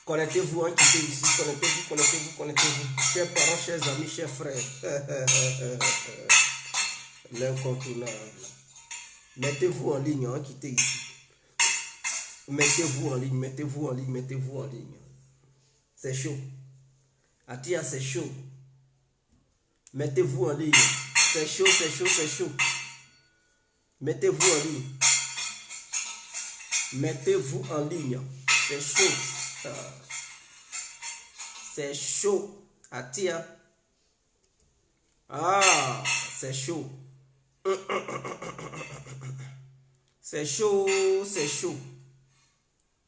Connectez-vous, hein, quittez ici, connectez-vous, connectez-vous, connectez-vous. Chers parents, chers amis, chers frères. L'incontournable. Mettez-vous en ligne, hein, quittez ici. Mettez-vous en ligne, mettez-vous en ligne, mettez-vous en ligne. C'est chaud. Atia, c'est chaud. Mettez-vous en ligne. C'est chaud, c'est chaud, c'est chaud. Mettez-vous en ligne. Mettez-vous en ligne. C'est chaud. C'est chaud. Atia. Ah, c'est chaud. C'est chaud, c'est chaud.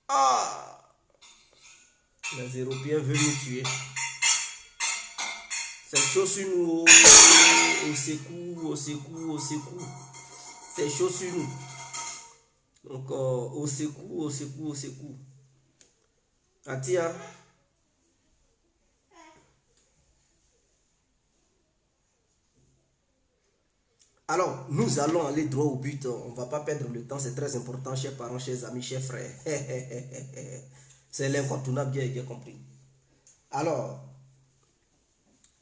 Ah, les Européens veulent nous tuer. C'est chaud sur nous. Au secours, au secours, au secours. C'est chaud sur nous. Donc, au secours, au secours, au secours. Atia. Alors, nous allons aller droit au but. On ne va pas perdre le temps. C'est très important, chers parents, chers amis, chers frères. C'est l'incontournable, bien compris. Alors,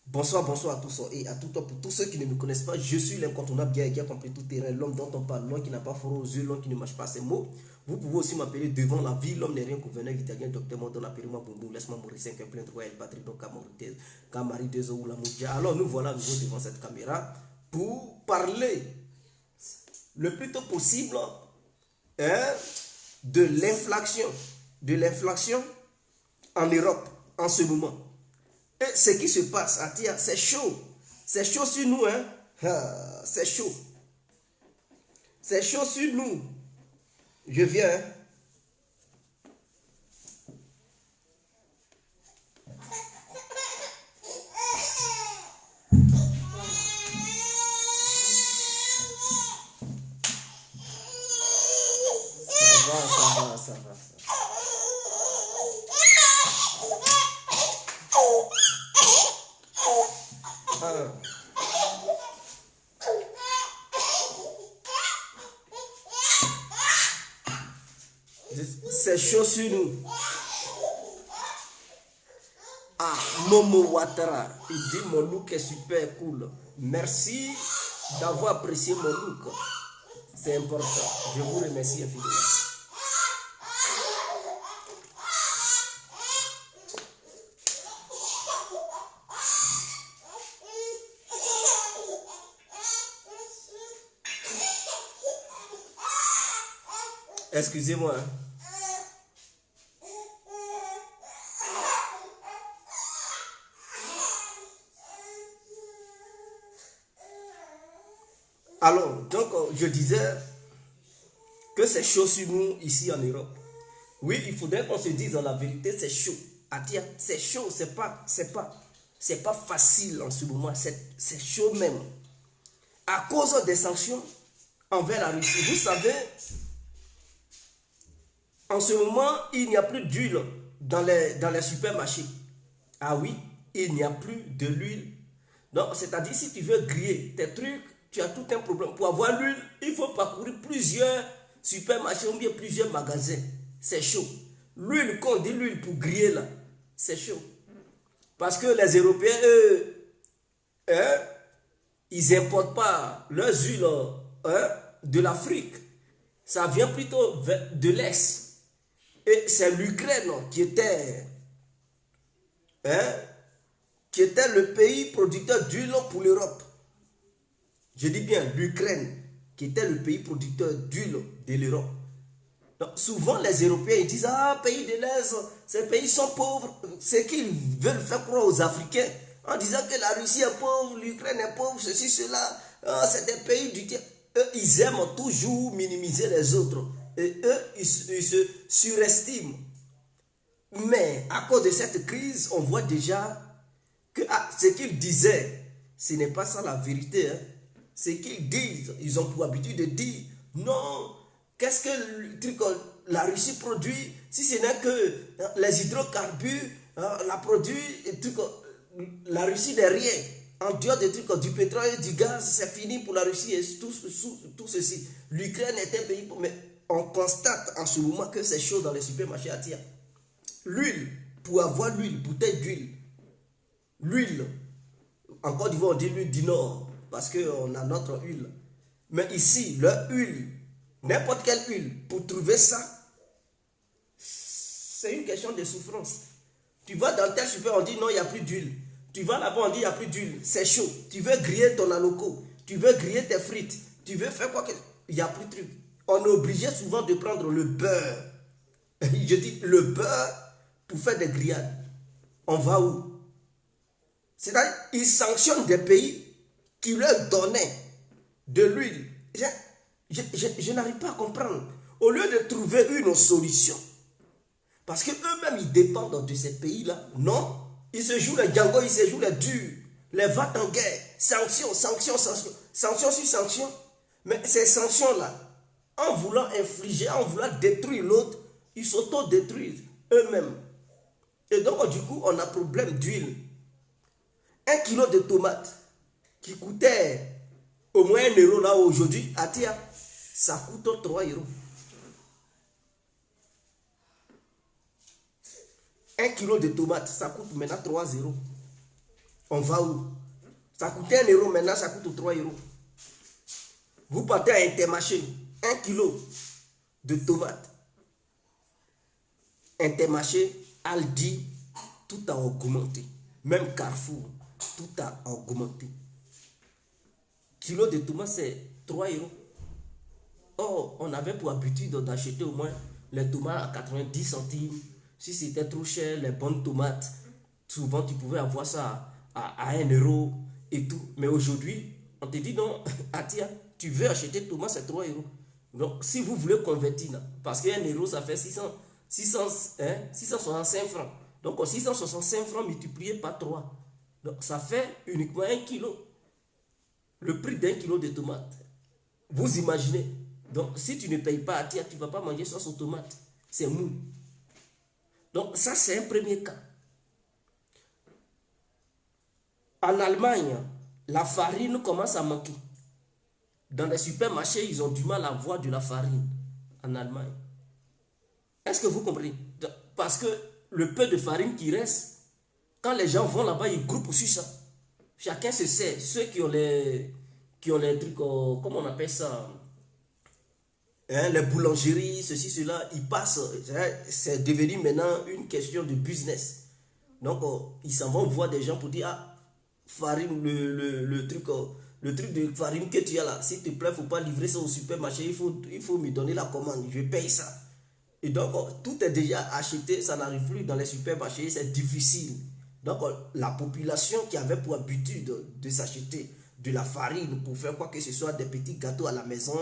bonsoir, bonsoir à tous et à tout. Pour tous ceux qui ne me connaissent pas, je suis l'incontournable, bien compris tout terrain. L'homme dont on parle, l'homme qui n'a pas froid aux yeux, l'homme qui ne mâche pas ses mots. Vous pouvez aussi m'appeler devant la vie. L'homme n'est rien gouverneur italien, docteur Mondon, appelez-moi Bombou, laisse-moi mourir 5 plein de royal batterie, donc Camari 2 ou la Moudia. Alors, nous voilà nouveau devant cette caméra pour parler le plus tôt possible hein, de l'inflation en Europe en ce moment. Et ce qui se passe, Atia, c'est chaud. C'est chaud sur nous, hein. Ah, c'est chaud. C'est chaud sur nous. Je viens, hein. Ça va. C'est chaud sur nous. Ah, Momo Ouattara, il dit mon look est super cool. Merci d'avoir apprécié mon look. C'est important. Je vous remercie infiniment. Excusez-moi. Alors, donc, je disais que c'est chaud sur nous ici en Europe. Oui, il faudrait qu'on se dise la vérité, c'est chaud. Atia, c'est chaud, c'est pas facile en ce moment, c'est chaud même. À cause des sanctions envers la Russie. Vous savez, en ce moment, il n'y a plus d'huile dans les supermarchés. Ah oui, il n'y a plus de l'huile. Donc, c'est-à-dire, si tu veux griller tes trucs, tu as tout un problème. Pour avoir l'huile, il faut parcourir plusieurs supermarchés ou bien plusieurs magasins. C'est chaud. L'huile, quand on dit l'huile pour griller là, c'est chaud. Parce que les Européens, eux, ils n'importent pas leurs huiles de l'Afrique. Ça vient plutôt de l'Est. Et c'est l'Ukraine qui était le pays producteur d'huile pour l'Europe. Je dis bien l'Ukraine, qui était le pays producteur d'huile de l'Europe. Donc souvent les Européens ils disent ah, pays de l'Est, ces pays sont pauvres. C'est qu'ils veulent faire croire aux Africains en disant que la Russie est pauvre, l'Ukraine est pauvre, ceci, cela. Ah, c'est des pays du tiers. Eux, ils aiment toujours minimiser les autres. Et eux, ils se surestiment. Mais à cause de cette crise, on voit déjà que ce qu'ils disaient, ce n'est pas ça la vérité. Hein. Ce qu'ils disent, ils ont pour habitude de dire non, qu'est-ce que la Russie produit si ce n'est que les hydrocarbures, la produit, la Russie n'est rien. En dehors des trucs du pétrole et du gaz, c'est fini pour la Russie et tout ceci. L'Ukraine est un pays, mais on constate en ce moment que c'est chaud dans les supermarchés à Tia. L'huile, pour avoir l'huile, bouteille d'huile. L'huile, en Côte d'Ivoire, on dit l'huile du Nord, parce qu'on a notre huile. Mais ici, leur huile, n'importe quelle huile, pour trouver ça, c'est une question de souffrance. Tu vas dans tel super, on dit non, il n'y a plus d'huile. Tu vas là-bas, on dit il n'y a plus d'huile. C'est chaud. Tu veux griller ton aloco, tu veux griller tes frites, tu veux faire quoi que... Il n'y a plus de truc. On est obligé souvent de prendre le beurre. Je dis le beurre pour faire des grillades. On va où? C'est-à-dire, ils sanctionnent des pays qui leur donnaient de l'huile. Je n'arrive pas à comprendre. Au lieu de trouver une solution, parce qu'eux-mêmes, ils dépendent de ces pays-là. Non, ils se jouent les Django, ils se jouent les durs, les va en guerre, sanctions, sanctions, sanctions, sanctions sur sanctions. Mais ces sanctions-là, en voulant infliger, en voulant détruire l'autre, ils s'auto-détruisent eux-mêmes. Et donc, du coup, on a problème d'huile. 1 kilo de tomates qui coûtait au moins 1 euro là aujourd'hui, à Tia, ça coûte 3 euros. 1 kilo de tomates, ça coûte maintenant 3 euros. On va où? Ça coûtait 1 euro, maintenant ça coûte 3 euros. Vous partez à Intermarché, 1 kilo de tomates. Intermarché, Aldi, tout a augmenté. Même Carrefour, tout a augmenté. Kilo de tomates, c'est 3 euros. Or, on avait pour habitude d'acheter au moins les tomates à 90 centimes. Si c'était trop cher, les bonnes tomates, souvent tu pouvais avoir ça à 1 euro et tout. Mais aujourd'hui, on te dit non, Atia, tu veux acheter tomates, c'est 3 euros. Donc, si vous voulez convertir, là, parce que 1 euro, ça fait 665 francs. Donc, 665 francs multiplié par 3. Donc, ça fait uniquement 1 kilo. Le prix d'1 kilo de tomates. Vous imaginez. Donc, si tu ne payes pas à Atia, tu ne vas pas manger sauce aux tomates. C'est mou. Donc, ça, c'est un premier cas. En Allemagne, la farine commence à manquer. Dans les supermarchés, ils ont du mal à avoir de la farine en Allemagne. Est-ce que vous comprenez? Parce que le peu de farine qui reste, quand les gens vont là-bas, ils groupent sur ça. Chacun se sait. Ceux qui ont les trucs, comment on appelle ça? Les boulangeries, ceci, cela, ils passent. C'est devenu maintenant une question de business. Donc, ils s'en vont voir des gens pour dire, ah, farine, le truc de farine que tu as là, s'il te plaît, il ne faut pas livrer ça au supermarché, il faut me donner la commande, je paye ça. Et donc, tout est déjà acheté, ça n'arrive plus dans les supermarchés, c'est difficile. Donc, la population qui avait pour habitude de s'acheter de la farine pour faire quoi que ce soit, des petits gâteaux à la maison,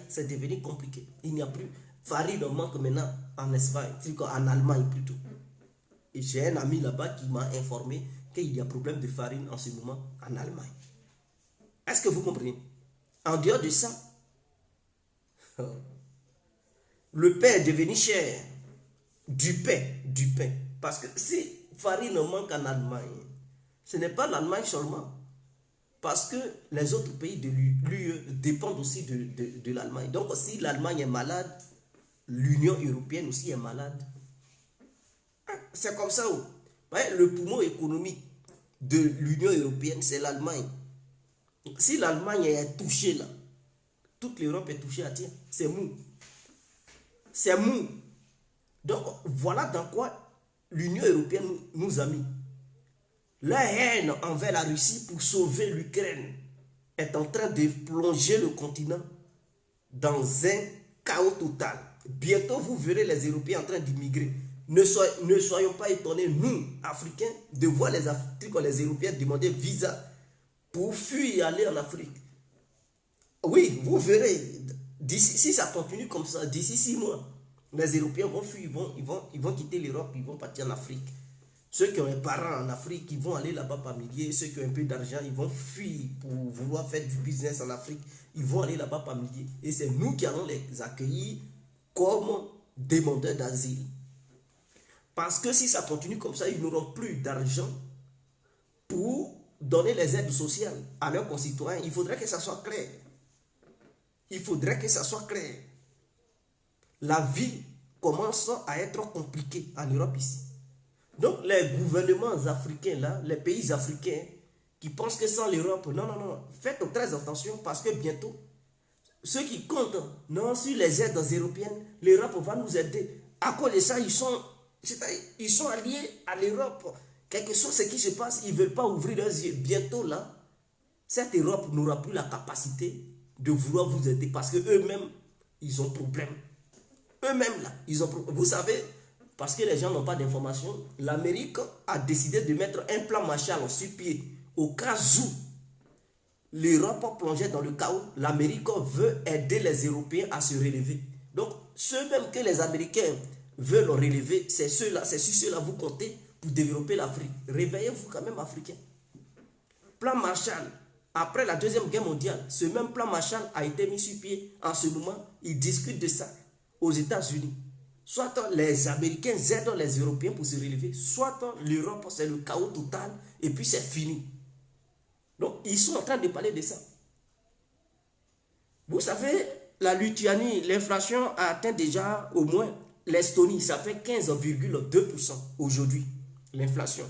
c'est devenu compliqué. Il n'y a plus. Farine manque maintenant en Espagne, en Allemagne plutôt. Et j'ai un ami là-bas qui m'a informé qu'il y a problème de farine en ce moment en Allemagne. Est-ce que vous comprenez? En dehors de ça, le pain est devenu cher. Du pain. Parce que si farine manque en Allemagne, ce n'est pas l'Allemagne seulement. Parce que les autres pays de l'UE dépendent aussi de l'Allemagne. Donc si l'Allemagne est malade, l'Union européenne aussi est malade. C'est comme ça. Le poumon économique de l'Union européenne, c'est l'Allemagne. Si l'Allemagne est touchée là, toute l'Europe est touchée à tiens. C'est mou. C'est mou. Donc voilà dans quoi l'Union européenne nous a mis. La haine envers la Russie pour sauver l'Ukraine est en train de plonger le continent dans un chaos total. Bientôt, vous verrez les Européens en train d'immigrer. Ne soyons pas étonnés, nous, Africains, de voir les Européens demander visa pour fuir et aller en Afrique. Oui, vous verrez, si ça continue comme ça, d'ici 6 mois, les Européens vont fuir, ils vont quitter l'Europe, ils vont partir en Afrique. Ceux qui ont des parents en Afrique, ils vont aller là-bas par milliers. Ceux qui ont un peu d'argent, ils vont fuir pour vouloir faire du business en Afrique. Ils vont aller là-bas par milliers. Et c'est nous qui allons les accueillir comme demandeurs d'asile. Parce que si ça continue comme ça, ils n'auront plus d'argent pour donner les aides sociales à leurs concitoyens. Il faudrait que ça soit clair. Il faudrait que ça soit clair. La vie commence à être compliqué en Europe ici. Donc les gouvernements africains, là, les pays africains qui pensent que sans l'Europe, non, non, non, faites très attention parce que bientôt, ceux qui comptent non, sur les aides européennes, l'Europe va nous aider. À cause de ça, ils sont alliés à l'Europe. Quelque chose ce qui se passe, ils ne veulent pas ouvrir leurs yeux. Bientôt là, cette Europe n'aura plus la capacité de vouloir vous aider parce qu'eux-mêmes, ils ont problème. Eux-mêmes là, ils ont problème. Vous savez, parce que les gens n'ont pas d'informations, l'Amérique a décidé de mettre un plan Marshall sur pied au cas où l'Europe plongeait dans le chaos. L'Amérique veut aider les Européens à se relever. Donc, ceux-mêmes que les Américains veulent relever, c'est ceux-là, c'est sur ceux-là vous comptez pour développer l'Afrique. Réveillez-vous quand même, Africains. Plan Marshall, après la Deuxième Guerre mondiale, ce même plan Marshall a été mis sur pied. En ce moment, ils discutent de ça aux États-Unis. Soit les Américains aident les Européens pour se relever, soit l'Europe, c'est le chaos total et puis c'est fini. Donc, ils sont en train de parler de ça. Vous savez, la Lituanie, l'inflation a atteint déjà au moins l'Estonie. Ça fait 15,2% aujourd'hui, l'inflation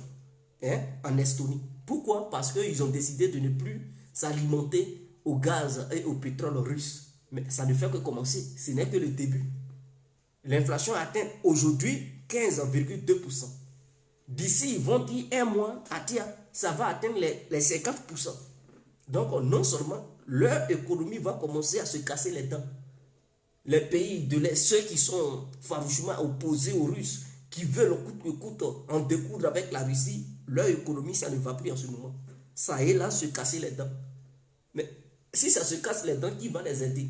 en Estonie. Pourquoi? Parce qu'ils ont décidé de ne plus s'alimenter au gaz et au pétrole russe. Mais ça ne fait que commencer. Ce n'est que le début. L'inflation atteint aujourd'hui 15,2%. D'ici, ils vont dire un mois, ça va atteindre les 50%. Donc, non seulement leur économie va commencer à se casser les dents. Les pays de l'Est, ceux qui sont farouchement opposés aux Russes, qui veulent au coûte que coûte en découdre avec la Russie, leur économie, ça ne va plus en ce moment. Ça est là, se casser les dents. Mais si ça se casse les dents, qui va les aider?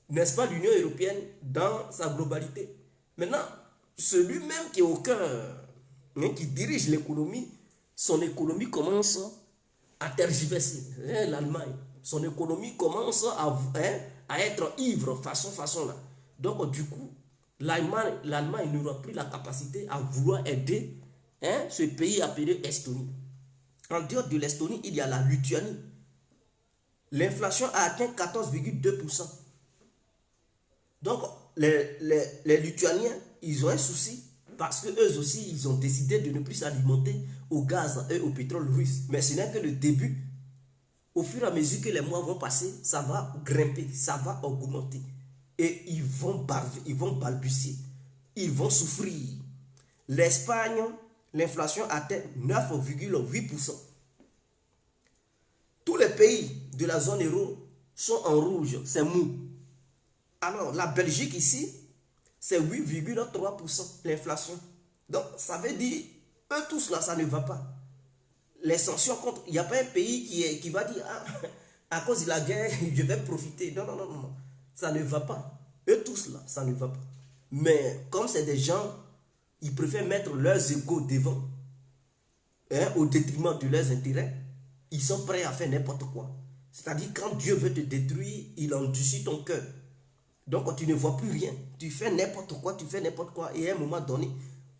N'est-ce pas l'Union européenne dans sa globalité? Maintenant, celui-même qui est au cœur, qui dirige l'économie, son économie commence à tergiverser. L'Allemagne, son économie commence à être ivre, façon là. Donc, du coup, l'Allemagne n'aura plus la capacité à vouloir aider ce pays appelé Estonie. En dehors de l'Estonie, il y a la Lituanie. L'inflation a atteint 14,2%. Donc, les Lituaniens, ils ont un souci parce qu'eux aussi, ils ont décidé de ne plus s'alimenter au gaz et au pétrole russe. Mais ce n'est que le début. Au fur et à mesure que les mois vont passer, ça va grimper, ça va augmenter. Et ils vont balbutier. Ils vont souffrir. L'Espagne, l'inflation atteint 9,8%. Tous les pays de la zone euro sont en rouge, c'est mou. Alors, la Belgique ici, c'est 8,3% l'inflation. Donc, ça veut dire, eux tous là, ça ne va pas. Les sanctions contre, il n'y a pas un pays qui va dire, ah, à cause de la guerre, je vais profiter. Non, non, non, non, ça ne va pas. Eux tous là, ça ne va pas. Mais comme c'est des gens, ils préfèrent mettre leurs égos devant, au détriment de leurs intérêts, ils sont prêts à faire n'importe quoi. C'est-à-dire, quand Dieu veut te détruire, il endurcit ton cœur. Donc, tu ne vois plus rien. Tu fais n'importe quoi, et à un moment donné,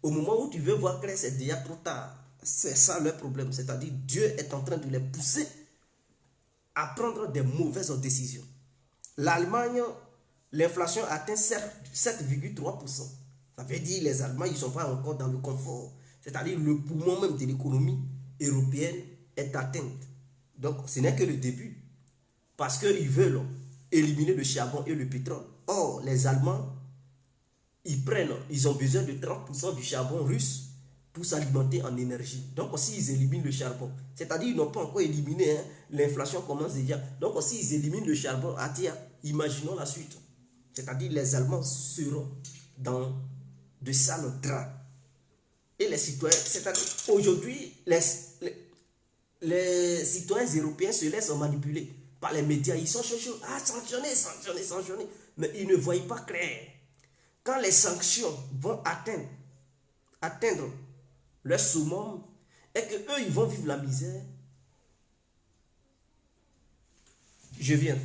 au moment où tu veux voir clair, c'est déjà trop tard. C'est ça leur problème. C'est-à-dire, Dieu est en train de les pousser à prendre des mauvaises décisions. L'Allemagne, l'inflation atteint 7,3%. Ça veut dire que les Allemands, ils ne sont pas encore dans le confort. C'est-à-dire, le poumon même de l'économie européenne est atteint. Donc, ce n'est que le début. Parce qu'ils veulent éliminer le charbon et le pétrole. Or, les Allemands, ils ont besoin de 30% du charbon russe pour s'alimenter en énergie. Donc, s'ils éliminent le charbon, c'est-à-dire qu'ils n'ont pas encore éliminé, l'inflation commence déjà. Donc, s'ils éliminent le charbon, imaginons la suite. C'est-à-dire les Allemands seront dans de sales draps. Et les citoyens, c'est-à-dire aujourd'hui, les citoyens européens se laissent manipuler par les médias. Ils sont chauds, sanctionner. Mais ils ne voient pas clair. Quand les sanctions vont atteindre leur summum et qu'eux, ils vont vivre la misère, je viens.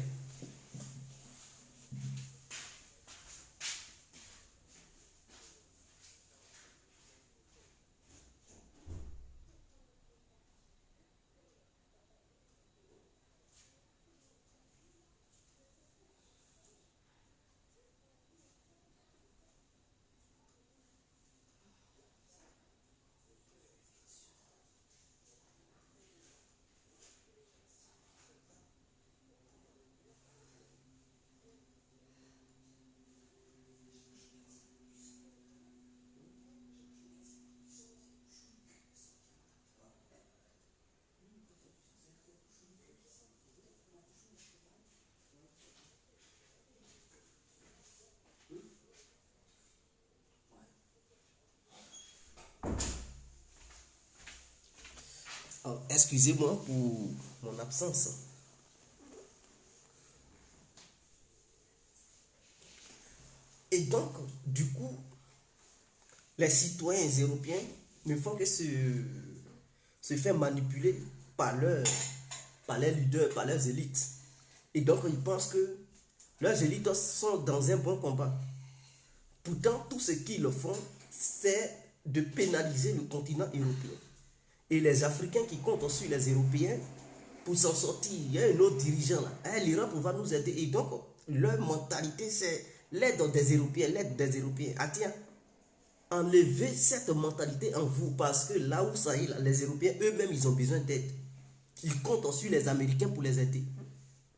Oh, excusez-moi pour mon absence. Et donc, du coup, les citoyens européens ne font que se faire manipuler par leurs leaders, par leurs élites. Et donc, ils pensent que leurs élites sont dans un bon combat. Pourtant, tout ce qu'ils font, c'est de pénaliser le continent européen. Et les Africains qui comptent sur les Européens pour s'en sortir. Il y a un autre dirigeant là. Hein, l'Europe va nous aider. Et donc, leur mentalité, c'est l'aide des Européens, l'aide des Européens. Ah tiens, enlevez cette mentalité en vous parce que là où ça est, les Européens eux-mêmes, ils ont besoin d'aide. Ils comptent sur les Américains pour les aider.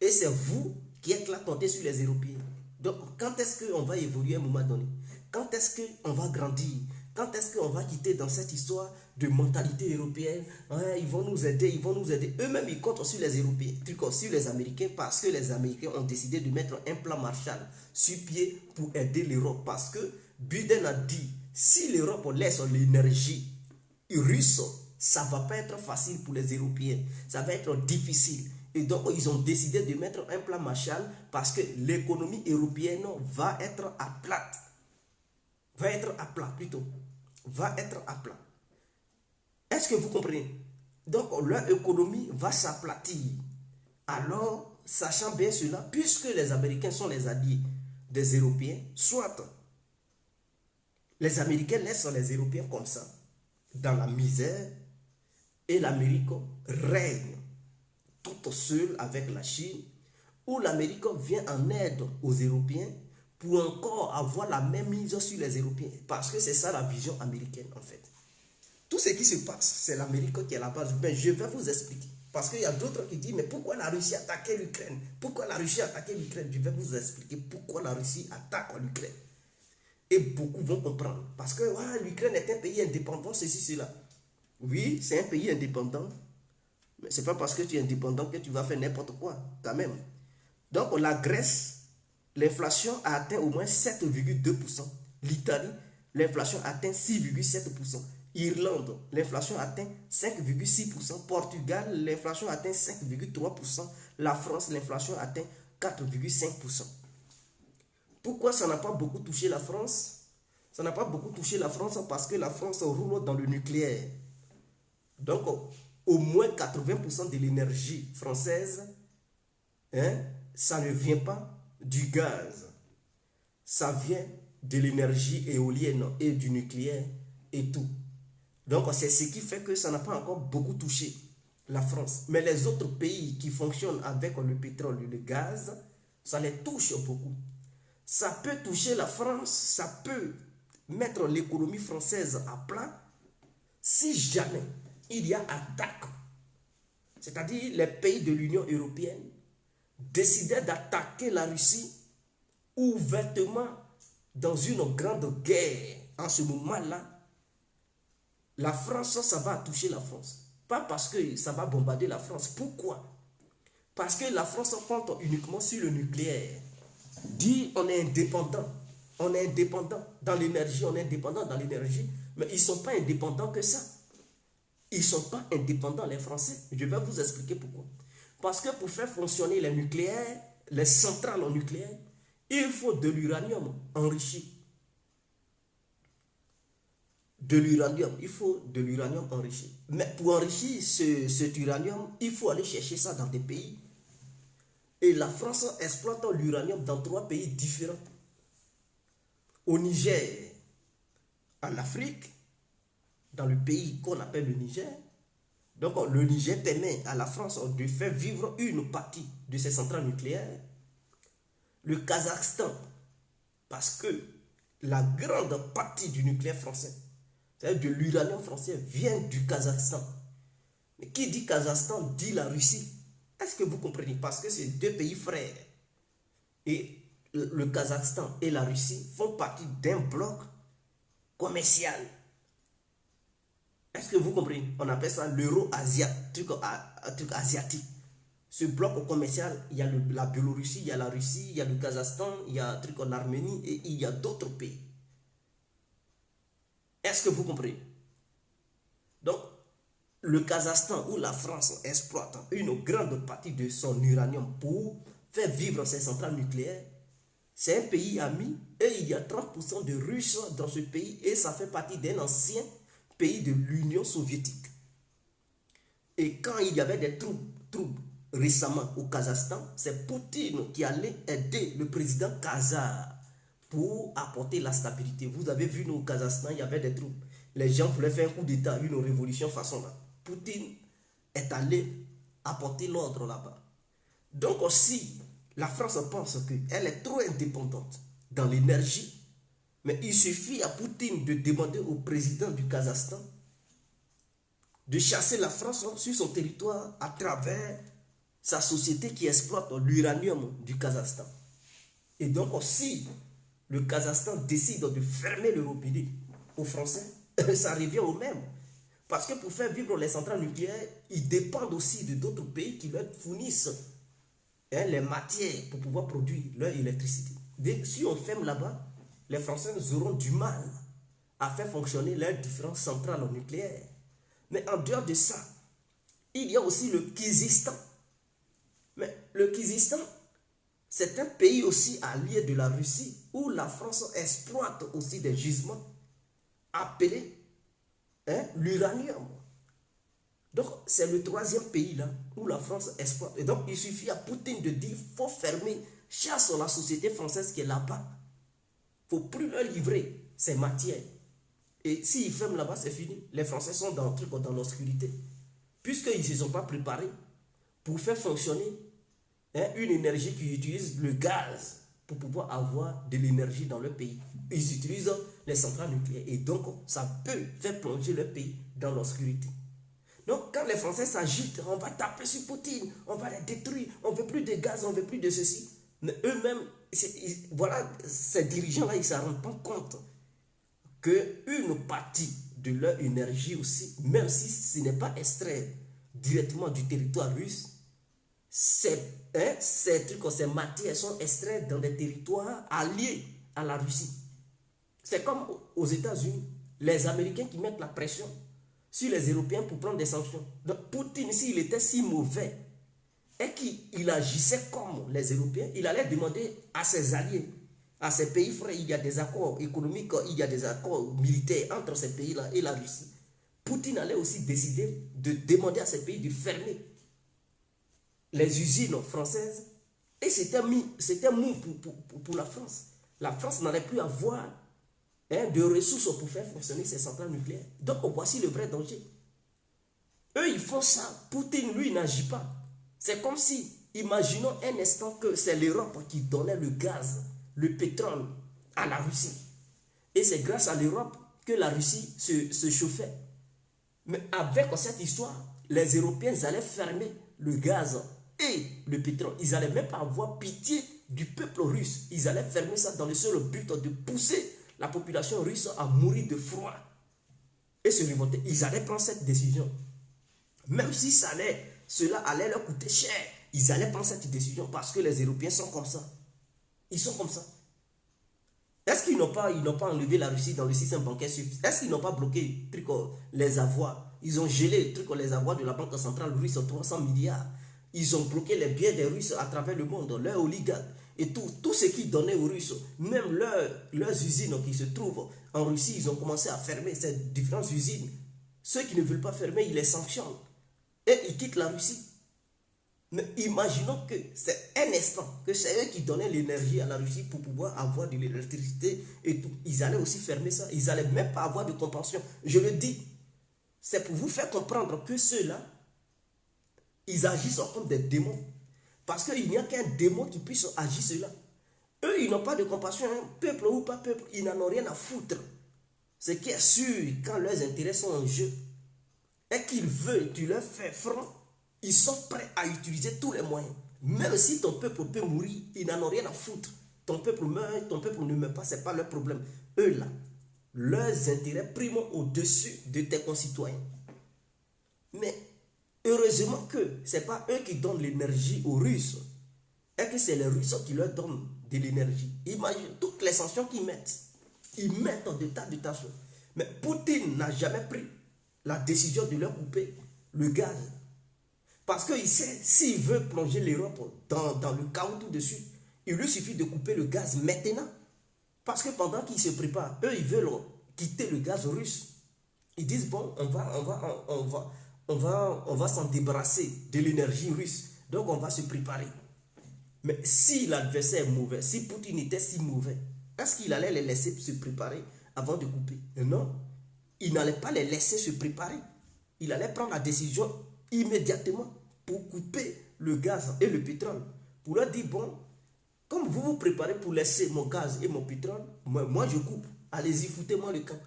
Et c'est vous qui êtes là compté sur les Européens. Donc, quand est-ce qu'on va évoluer à un moment donné? Quand est-ce qu'on va grandir? Quand est-ce qu'on va quitter dans cette histoire de mentalité européenne? Ouais, ils vont nous aider, ils vont nous aider. Eux-mêmes, ils comptent sur les Européens, sur les Américains, parce que les Américains ont décidé de mettre un plan Marshall sur pied pour aider l'Europe. Parce que Biden a dit, si l'Europe laisse l'énergie russe, ça ne va pas être facile pour les Européens. Ça va être difficile. Et donc, ils ont décidé de mettre un plan Marshall parce que l'économie européenne va être à plat. Va être à plat plutôt. Va être à plat. Est-ce que vous comprenez? Donc, leur économie va s'aplatir. Alors, sachant bien cela, puisque les Américains sont les alliés des Européens, soit les Américains laissent les Européens comme ça, dans la misère, et l'Amérique règne toute seule avec la Chine, où l'Amérique vient en aide aux Européens pour encore avoir la même mise sur les Européens. Parce que c'est ça la vision américaine en fait. Tout ce qui se passe, c'est l'Amérique qui est la base. Ben, je vais vous expliquer. Parce qu'il y a d'autres qui disent, mais pourquoi la Russie attaquait l'Ukraine? Pourquoi la Russie attaquait l'Ukraine? Je vais vous expliquer pourquoi la Russie attaque l'Ukraine. Et beaucoup vont comprendre. Parce que l'Ukraine est un pays indépendant, ceci, cela. Oui, c'est un pays indépendant. Mais ce n'est pas parce que tu es indépendant que tu vas faire n'importe quoi, quand même. Donc, la Grèce, l'inflation a atteint au moins 7,2%. L'Italie, l'inflation a atteint 6,7%. Irlande, l'inflation a atteint 5,6%. Portugal, l'inflation a atteint 5,3%. La France, l'inflation a atteint 4,5%. Pourquoi ça n'a pas beaucoup touché la France? Ça n'a pas beaucoup touché la France parce que la France roule dans le nucléaire. Donc, au moins 80% de l'énergie française, ça ne vient pas du gaz. Ça vient de l'énergie éolienne et du nucléaire et tout. Donc, c'est ce qui fait que ça n'a pas encore beaucoup touché la France. Mais les autres pays qui fonctionnent avec le pétrole et le gaz, ça les touche beaucoup. Ça peut toucher la France, ça peut mettre l'économie française à plat si jamais il y a attaque. C'est-à-dire les pays de l'Union européenne décidaient d'attaquer la Russie ouvertement dans une grande guerre. En ce moment-là, la France, ça va toucher la France. Pas parce que ça va bombarder la France. Pourquoi? Parce que la France compte uniquement sur le nucléaire. Dit on est indépendant. On est indépendant dans l'énergie, on est indépendant dans l'énergie. Mais ils ne sont pas indépendants que ça. Ils ne sont pas indépendants, les Français. Je vais vous expliquer pourquoi. Parce que pour faire fonctionner les nucléaires, les centrales en nucléaire, il faut de l'uranium enrichi. De l'uranium, il faut de l'uranium enrichi. Mais pour enrichir cet uranium, il faut aller chercher ça dans des pays. Et la France exploite l'uranium dans 3 pays différents. Au Niger, en Afrique, dans le pays qu'on appelle le Niger. Donc le Niger permet à la France de faire vivre une partie de ses centrales nucléaires. Le Kazakhstan, parce que la grande partie du nucléaire français, c'est-à-dire de l'uranium français, vient du Kazakhstan. Mais qui dit Kazakhstan dit la Russie. Est-ce que vous comprenez? Parce que c'est 2 pays frères. Et le Kazakhstan et la Russie font partie d'un bloc commercial. Est-ce que vous comprenez? On appelle ça l'euro-asiatique. Truc asiatique. Ce bloc commercial, il y a la Biélorussie, il y a la Russie, il y a le Kazakhstan, il y a un truc en Arménie et il y a d'autres pays. Est-ce que vous comprenez? Donc, le Kazakhstan, où la France exploite une grande partie de son uranium pour faire vivre ses centrales nucléaires, c'est un pays ami et il y a 30% de Russes dans ce pays et ça fait partie d'un ancien pays de l'Union soviétique. Et quand il y avait des troubles récemment au Kazakhstan, c'est Poutine qui allait aider le président Kazakh pour apporter la stabilité. Vous avez vu, nous, au Kazakhstan, il y avait des troubles. Les gens voulaient faire un coup d'État, une révolution façon là. Poutine est allé apporter l'ordre là-bas. Donc aussi, la France pense qu'elle est trop indépendante dans l'énergie, mais il suffit à Poutine de demander au président du Kazakhstan de chasser la France sur son territoire à travers sa société qui exploite l'uranium du Kazakhstan. Et donc aussi, le Kazakhstan décide de fermer le robinet aux Français, ça revient au même. Parce que pour faire vivre les centrales nucléaires, ils dépendent aussi de d'autres pays qui leur fournissent les matières pour pouvoir produire leur électricité. Si on ferme là-bas, les Français auront du mal à faire fonctionner leurs différentes centrales nucléaires. Mais en dehors de ça, il y a aussi le Kyrgyzstan. Mais le Kyrgyzstan, c'est un pays aussi allié de la Russie où la France exploite aussi des gisements appelés l'uranium. Donc, c'est le troisième pays là où la France exploite. Et donc, il suffit à Poutine de dire il faut fermer, chasse la société française qui est là-bas. Il ne faut plus leur livrer ces matières. Et s'ils ferment là-bas, c'est fini. Les Français sont dans l'obscurité. Puisqu'ils ne se sont pas préparés pour faire fonctionner une énergie qui utilise le gaz pour pouvoir avoir de l'énergie dans leur pays. Ils utilisent les centrales nucléaires. Et donc, ça peut faire plonger leur pays dans l'obscurité. Donc, quand les Français s'agitent, on va taper sur Poutine, on va les détruire, on ne veut plus de gaz, on ne veut plus de ceci. Mais eux-mêmes, voilà, ces dirigeants-là, ils ne s'en rendent pas compte qu'une partie de leur énergie aussi, même si ce n'est pas extrait directement du territoire russe, ces matières sont extraites dans des territoires alliés à la Russie. C'est comme aux États-Unis, les Américains qui mettent la pression sur les Européens pour prendre des sanctions. Donc Poutine, s'il était si mauvais et qu'il agissait comme les Européens, il allait demander à ses alliés, à ces pays frères, il y a des accords économiques, il y a des accords militaires entre ces pays-là et la Russie. Poutine allait aussi décider de demander à ces pays de fermer les usines françaises. Et c'était mou pour la France. La France n'allait plus avoir de ressources pour faire fonctionner ses centrales nucléaires. Donc voici le vrai danger. Eux, ils font ça. Poutine, lui, n'agit pas. C'est comme si, imaginons un instant que c'est l'Europe qui donnait le gaz, le pétrole à la Russie. Et c'est grâce à l'Europe que la Russie se chauffait. Mais avec cette histoire, les Européens allaient fermer le gaz et le pétrole. Ils n'allaient même pas avoir pitié du peuple russe. Ils allaient fermer ça dans le seul but de pousser la population russe à mourir de froid et se révolter. Ils allaient prendre cette décision. Même si cela allait leur coûter cher, ils allaient prendre cette décision parce que les Européens sont comme ça. Ils sont comme ça. Est-ce qu'ils n'ont pas enlevé la Russie dans le système bancaire suisse? Est-ce qu'ils n'ont pas bloqué les avoirs? Ils ont gelé les avoirs de la Banque centrale russe, 300 milliards. Ils ont bloqué les biens des Russes à travers le monde, leurs oligarques et tout ce qu'ils donnaient aux Russes. Même leurs usines qui se trouvent en Russie, ils ont commencé à fermer ces différentes usines. Ceux qui ne veulent pas fermer, ils les sanctionnent. Et ils quittent la Russie. Mais imaginons que c'est un instant que c'est eux qui donnaient l'énergie à la Russie pour pouvoir avoir de l'électricité et tout. Ils allaient aussi fermer ça. Ils n'allaient même pas avoir de compréhension. Je le dis, c'est pour vous faire comprendre que ceux-là, ils agissent comme des démons. Parce qu'il n'y a qu'un démon qui puisse agir cela. Eux, ils n'ont pas de compassion. Hein. Peuple ou pas peuple, ils n'en ont rien à foutre. Ce qui est sûr, quand leurs intérêts sont en jeu, et qu'ils veulent, tu leur fais front, ils sont prêts à utiliser tous les moyens. Même si ton peuple peut mourir, ils n'en ont rien à foutre. Ton peuple meurt, ton peuple ne meurt pas, ce n'est pas leur problème. Eux là, leurs intérêts priment au-dessus de tes concitoyens. Mais heureusement que ce n'est pas eux qui donnent l'énergie aux Russes, et que c'est les Russes qui leur donnent de l'énergie. Imagine toutes les sanctions qu'ils mettent. Ils mettent des tas de sanctions. Mais Poutine n'a jamais pris la décision de leur couper le gaz. Parce qu'il sait, s'il veut plonger l'Europe dans le chaos tout de suite, il lui suffit de couper le gaz maintenant. Parce que pendant qu'ils se préparent, eux, ils veulent quitter le gaz russe. Ils disent, bon, on va s'en débarrasser de l'énergie russe. Donc, on va se préparer. Mais si l'adversaire est mauvais, si Poutine était si mauvais, est-ce qu'il allait les laisser se préparer avant de couper? Non. Il n'allait pas les laisser se préparer. Il allait prendre la décision immédiatement pour couper le gaz et le pétrole. Pour leur dire, bon, comme vous vous préparez pour laisser mon gaz et mon pétrole, moi je coupe. Allez-y, foutez-moi le camp.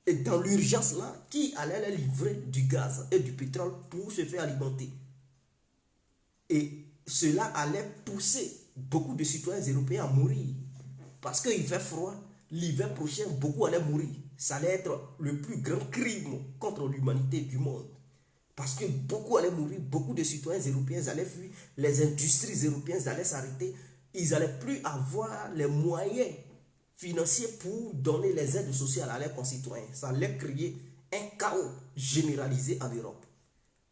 Et dans l'urgence là, qui allait leur livrer du gaz et du pétrole pour se faire alimenter? Et cela allait pousser beaucoup de citoyens européens à mourir. Parce qu'il fait froid, l'hiver prochain, beaucoup allaient mourir. Ça allait être le plus grand crime contre l'humanité du monde. Parce que beaucoup allaient mourir, beaucoup de citoyens européens allaient fuir, les industries européennes allaient s'arrêter, ils n'allaient plus avoir les moyens financiers pour donner les aides sociales à leurs concitoyens. Ça allait créer un chaos généralisé en Europe.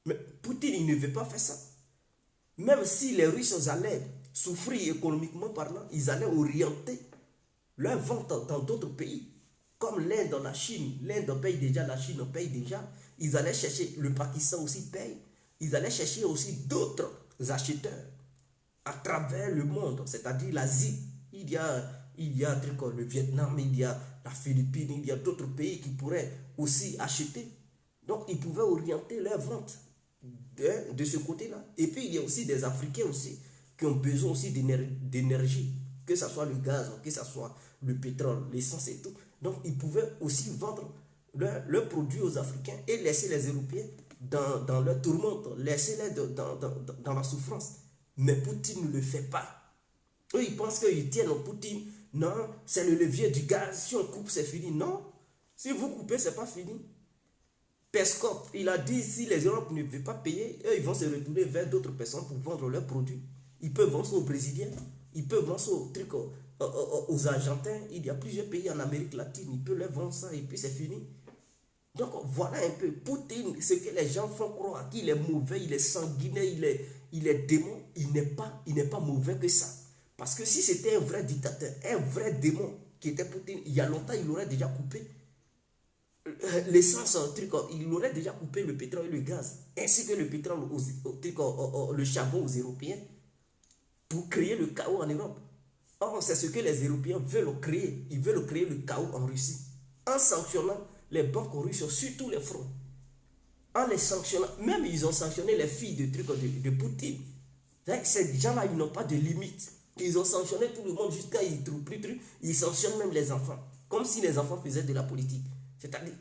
Mais Poutine, il ne veut pas faire ça. Même si les Russes allaient souffrir économiquement parlant, ils allaient orienter leur vente dans d'autres pays, comme l'Inde, la Chine. L'Inde paye déjà, la Chine paye déjà. Ils allaient chercher, le Pakistan aussi paye. Ils allaient chercher aussi d'autres acheteurs à travers le monde, c'est-à-dire l'Asie. Il y a un truc comme le Vietnam, il y a la Philippine, il y a d'autres pays qui pourraient aussi acheter. Donc, ils pouvaient orienter leur vente de ce côté-là. Et puis, il y a aussi des Africains aussi qui ont besoin aussi d'énergie, que ce soit le gaz, que ce soit le pétrole, l'essence et tout. Donc, ils pouvaient aussi vendre leurs produits aux Africains et laisser les Européens dans leur tourmente, laisser-les dans la souffrance. Mais Poutine ne le fait pas. Eux, ils pensent qu'ils tiennent au Poutine. Non, c'est le levier du gaz. Si on coupe, c'est fini. Non, si vous coupez, c'est pas fini. Peskov, il a dit, si les Europes ne veulent pas payer, eux, ils vont se retourner vers d'autres personnes pour vendre leurs produits. Ils peuvent vendre ça aux Brésiliens, ils peuvent vendre ça aux Argentins. Il y a plusieurs pays en Amérique latine, ils peuvent leur vendre ça et puis c'est fini. Donc voilà un peu, Poutine, ce que les gens font croire qu'il est mauvais, il est sanguinaire, il est démon, il n'est pas mauvais que ça. Parce que si c'était un vrai dictateur, un vrai démon qui était Poutine, il y a longtemps, il aurait déjà coupé l'essence, il aurait déjà coupé le pétrole et le gaz, ainsi que le pétrole, le charbon aux Européens, pour créer le chaos en Europe. Or, c'est ce que les Européens veulent créer. Ils veulent créer le chaos en Russie, en sanctionnant les banques russes sur tous les fronts. En les sanctionnant, même ils ont sanctionné les filles de Poutine. Ces gens-là, ils n'ont pas de limite. Ils ont sanctionné tout le monde jusqu'à ils ne trouvent plus de trucs. Ils sanctionnent même les enfants, comme si les enfants faisaient de la politique. C'est-à-dire,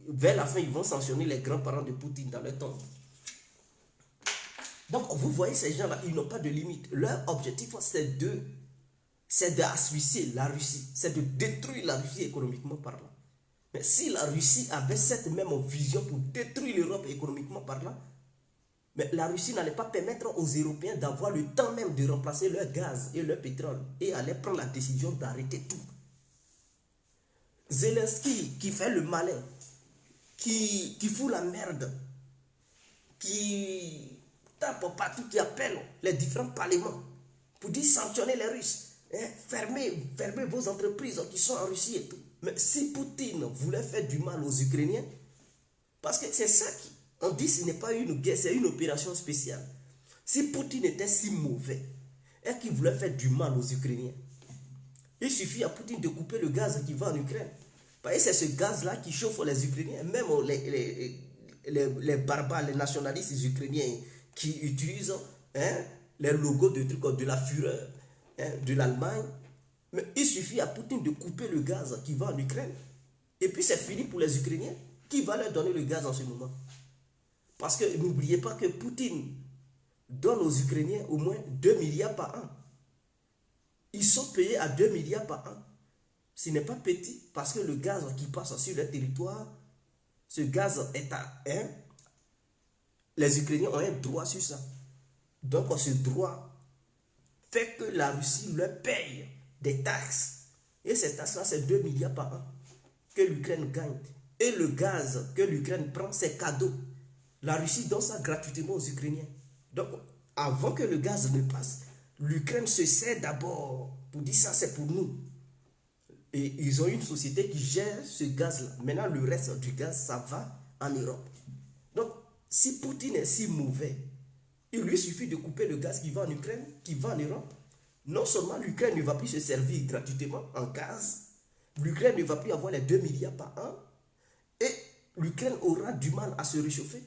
vers la fin, ils vont sanctionner les grands-parents de Poutine dans leur temps. Donc, vous voyez, ces gens-là, ils n'ont pas de limite. Leur objectif, c'est d'asphyxier la Russie. C'est de détruire la Russie économiquement parlant. Mais si la Russie avait cette même vision pour détruire l'Europe économiquement parlant, mais la Russie n'allait pas permettre aux Européens d'avoir le temps même de remplacer leur gaz et leur pétrole et allait prendre la décision d'arrêter tout. Zelensky qui fait le malin, qui fout la merde, qui tape partout, qui appelle les différents parlements pour dire sanctionner les Russes, fermez vos entreprises qui sont en Russie et tout. Mais si Poutine voulait faire du mal aux Ukrainiens, parce que c'est ça qu'on dit, ce n'est pas une guerre, c'est une opération spéciale. Si Poutine était si mauvais et qu'il voulait faire du mal aux Ukrainiens, il suffit à Poutine de couper le gaz qui va en Ukraine. Parce que c'est ce gaz-là qui chauffe les Ukrainiens, même les barbares, les nationalistes ukrainiens qui utilisent les logos de la fureur de l'Allemagne. Mais il suffit à Poutine de couper le gaz qui va en Ukraine. Et puis c'est fini pour les Ukrainiens. Qui va leur donner le gaz en ce moment? Parce que n'oubliez pas que Poutine donne aux Ukrainiens au moins 2 milliards par an. Ils sont payés à 2 milliards par an. Ce n'est pas petit parce que le gaz qui passe sur leur territoire, ce gaz est à 1. Les Ukrainiens ont un droit sur ça. Donc ce droit fait que la Russie leur paye des taxes. Et ces taxes-là, c'est 2 milliards par an que l'Ukraine gagne. Et le gaz que l'Ukraine prend, c'est cadeau. La Russie donne ça gratuitement aux Ukrainiens. Donc, avant que le gaz ne passe, l'Ukraine se sert d'abord pour dire ça, c'est pour nous. Et ils ont une société qui gère ce gaz-là. Maintenant, le reste du gaz, ça va en Europe. Donc, si Poutine est si mauvais, il lui suffit de couper le gaz qui va en Ukraine, qui va en Europe. Non seulement l'Ukraine ne va plus se servir gratuitement en gaz, l'Ukraine ne va plus avoir les 2 milliards par an, et l'Ukraine aura du mal à se réchauffer.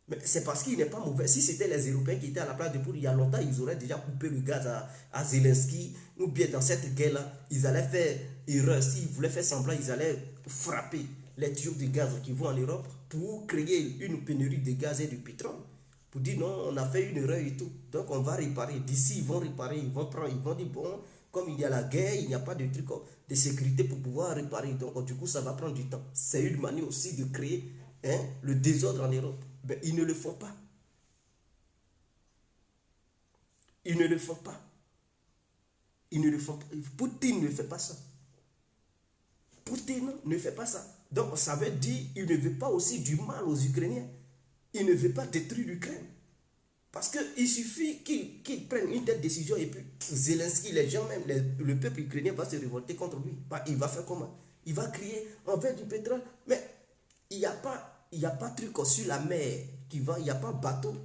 Mais c'est parce qu'il n'est pas mauvais. Si c'était les Européens qui étaient à la place de Poutine, il y a longtemps, ils auraient déjà coupé le gaz à Zelensky. Ou bien dans cette guerre-là, ils allaient faire erreur. S'ils voulaient faire semblant, ils allaient frapper les tuyaux de gaz qui vont en Europe pour créer une pénurie de gaz et de pétrole. Pour dire non, on a fait une erreur et tout. Donc on va réparer. D'ici, ils vont réparer, ils vont prendre, ils vont dire bon, comme il y a la guerre, il n'y a pas de truc de sécurité pour pouvoir réparer. Donc du coup, ça va prendre du temps. C'est une manière aussi de créer le désordre en Europe. Mais ils ne le font pas. Ils ne le font pas. Ils ne le font pas. Poutine ne fait pas ça. Poutine ne fait pas ça. Donc ça veut dire qu'il ne veut pas aussi du mal aux Ukrainiens. Il ne veut pas détruire l'Ukraine. Parce qu'il suffit qu'il prenne une telle décision et puis Zelensky, les gens même, le peuple ukrainien va se révolter contre lui. Il va faire comment? Il va crier, on veut du pétrole. Mais il n'y a pas de truc sur la mer il n'y a pas de bateau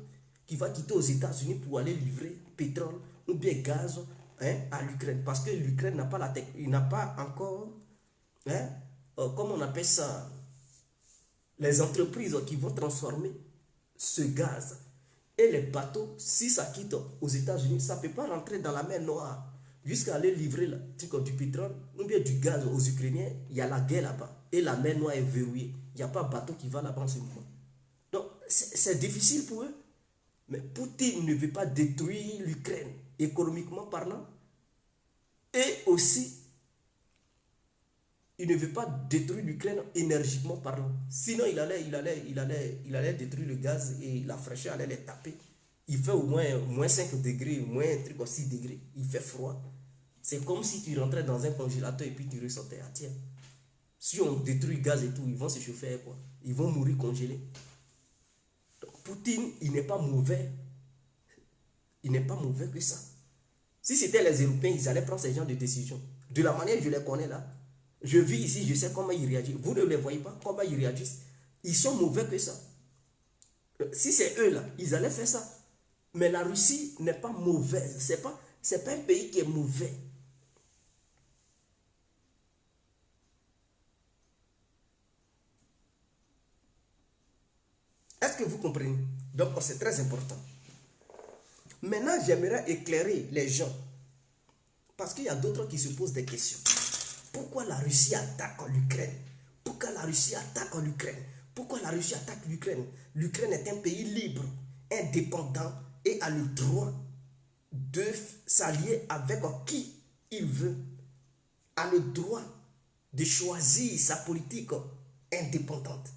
qui va quitter aux États-Unis pour aller livrer pétrole ou bien gaz à l'Ukraine. Parce que l'Ukraine n'a pas la technologie, il n'a pas encore, comment on appelle ça, les entreprises qui vont transformer ce gaz. Et les bateaux, si ça quitte aux États-Unis, ça ne peut pas rentrer dans la mer Noire jusqu'à aller livrer du pétrole ou bien du gaz aux Ukrainiens. Il y a la guerre là-bas et la mer Noire est verrouillée. Il n'y a pas de bateau qui va là-bas en ce moment. Donc, c'est difficile pour eux. Mais Poutine ne veut pas détruire l'Ukraine, économiquement parlant. Et aussi, il ne veut pas détruire l'Ukraine énergiquement parlant. Sinon, il allait détruire le gaz et la fraîcheur allait les taper. Il fait au moins 5 degrés, moins un truc à 6 degrés. Il fait froid. C'est comme si tu rentrais dans un congélateur et puis tu ressortais à terre. Si on détruit le gaz et tout, ils vont se chauffer quoi. Ils vont mourir congelés. Donc, Poutine, il n'est pas mauvais. Il n'est pas mauvais que ça. Si c'était les Européens, ils allaient prendre ce genre de décision. De la manière que je les connais là, je vis ici, je sais comment ils réagissent. Vous ne les voyez pas, comment ils réagissent. Ils sont mauvais que ça. Si c'est eux là, ils allaient faire ça. Mais la Russie n'est pas mauvaise. C'est pas un pays qui est mauvais. Est-ce que vous comprenez? Donc c'est très important. Maintenant, j'aimerais éclairer les gens. Parce qu'il y a d'autres qui se posent des questions. Pourquoi la Russie attaque l'Ukraine? Pourquoi la Russie attaque l'Ukraine? Pourquoi la Russie attaque l'Ukraine? L'Ukraine est un pays libre, indépendant et a le droit de s'allier avec qui il veut. A le droit de choisir sa politique indépendante.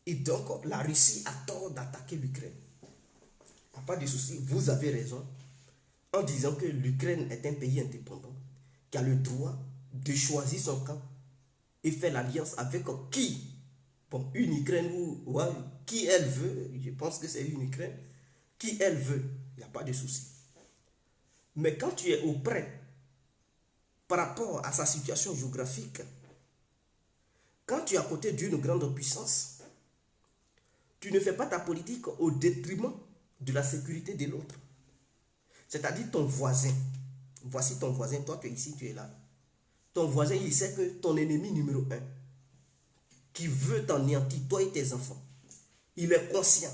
Et donc, la Russie a tort d'attaquer l'Ukraine. Il n'y a pas de souci, vous avez raison en disant que l'Ukraine est un pays indépendant qui a le droit de choisir son camp et faire l'alliance avec qui? Bon, une Ukraine ou qui elle veut, je pense que c'est une Ukraine, qui elle veut, il n'y a pas de souci. Mais quand tu es auprès par rapport à sa situation géographique, quand tu es à côté d'une grande puissance, tu ne fais pas ta politique au détriment de la sécurité de l'autre. C'est-à-dire ton voisin. Voici ton voisin, toi tu es ici, tu es là. Ton voisin, il sait que ton ennemi numéro 1, qui veut t'anéantir, toi et tes enfants, il est conscient.